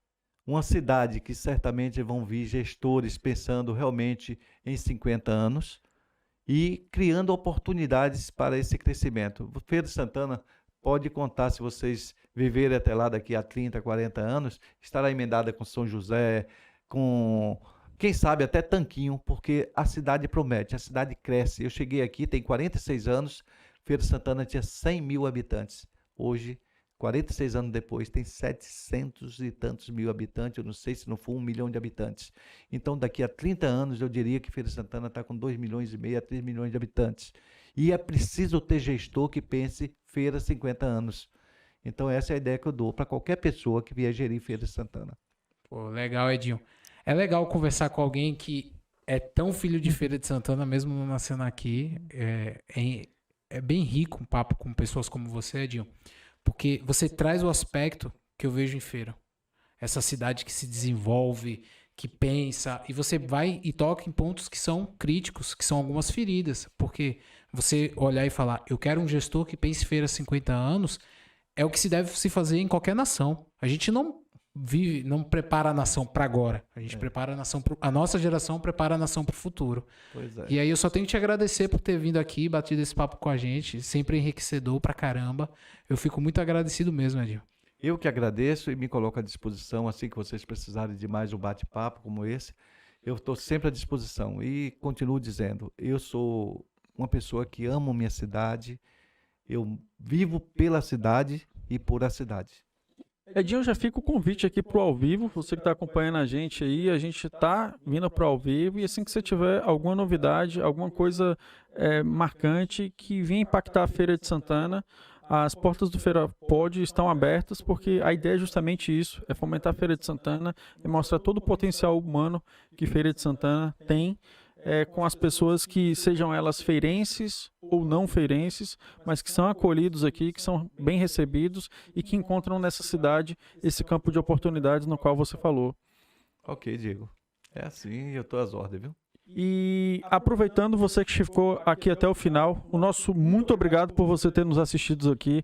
uma cidade que certamente vão vir gestores pensando realmente em 50 anos e criando oportunidades para esse crescimento. Feira de Santana pode contar, se vocês viverem até lá daqui a 30, 40 anos, estará emendada com São José, com, quem sabe, até Tanquinho, porque a cidade promete, a cidade cresce. Eu cheguei aqui, tem 46 anos, Feira de Santana tinha 100 mil habitantes. Hoje, 46 anos depois, tem 700 e tantos mil habitantes, eu não sei se não for 1 milhão de habitantes. Então, daqui a 30 anos, eu diria que Feira de Santana está com 2 milhões e meio a 3 milhões de habitantes. E é preciso ter gestor que pense Feira 50 anos. Então, essa é a ideia que eu dou para qualquer pessoa que vier gerir Feira de Santana. Pô, legal, Edinho. É legal conversar com alguém que é tão filho de Feira de Santana, mesmo não nascendo aqui. É bem rico um papo com pessoas como você, Edinho. Porque você traz o aspecto que eu vejo em Feira. Essa cidade que se desenvolve, que pensa, e você vai e toca em pontos que são críticos, que são algumas feridas. Porque você olhar e falar, eu quero um gestor que pense Feira 50 anos, é o que se deve se fazer em qualquer nação. A gente não prepara a nação para agora. A gente prepara a nação a nossa geração prepara a nação para o futuro. Pois é. E aí eu só tenho que te agradecer por ter vindo aqui, batido esse papo com a gente, sempre enriquecedor pra caramba. Eu fico muito agradecido mesmo, Edinho. Eu que agradeço e me coloco à disposição, assim que vocês precisarem de mais um bate-papo como esse, eu estou sempre à disposição. E continuo dizendo, eu sou uma pessoa que amo minha cidade, eu vivo pela cidade e por a cidade. Edinho, já fica o convite aqui pro ao vivo, você que está acompanhando a gente aí, a gente está vindo pro ao vivo e assim que você tiver alguma novidade, alguma coisa marcante que venha impactar a Feira de Santana, as portas do Feira Pod estão abertas, porque a ideia é justamente isso, é fomentar a Feira de Santana, é mostrar todo o potencial humano que Feira de Santana tem, com as pessoas que sejam elas feirenses ou não feirenses, mas que são acolhidos aqui, que são bem recebidos e que encontram nessa cidade esse campo de oportunidades no qual você falou. Ok, Diego. É assim, eu estou às ordens, viu? E aproveitando você que ficou aqui até o final, o nosso muito obrigado por você ter nos assistido aqui.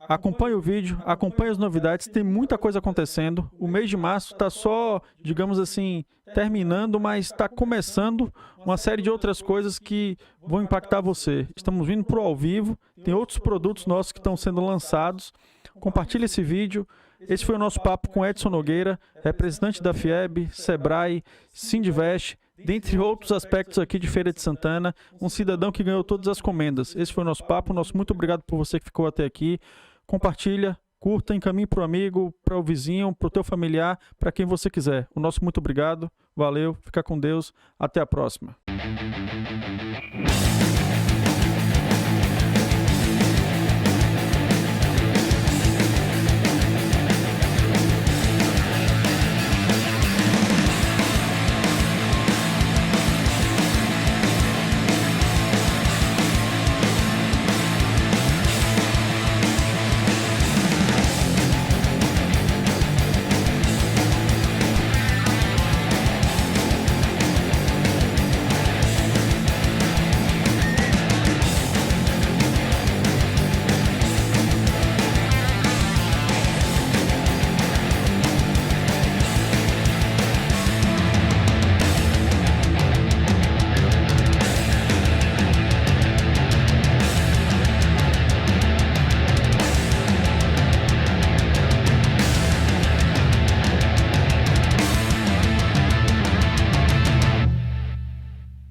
Acompanhe o vídeo, acompanhe as novidades, tem muita coisa acontecendo. O mês de março está só, digamos assim, terminando, mas está começando uma série de outras coisas que vão impactar você. Estamos vindo para o ao vivo, tem outros produtos nossos que estão sendo lançados. Compartilhe esse vídeo. Esse foi o nosso papo com Edson Nogueira, representante da FIEB, Sebrae, Sindivest, dentre outros aspectos aqui de Feira de Santana, um cidadão que ganhou todas as comendas. Esse foi o nosso papo, nosso muito obrigado por você que ficou até aqui. Compartilha, curta, encaminhe para o amigo, para o vizinho, para o teu familiar, para quem você quiser. O nosso muito obrigado, valeu, fica com Deus, até a próxima.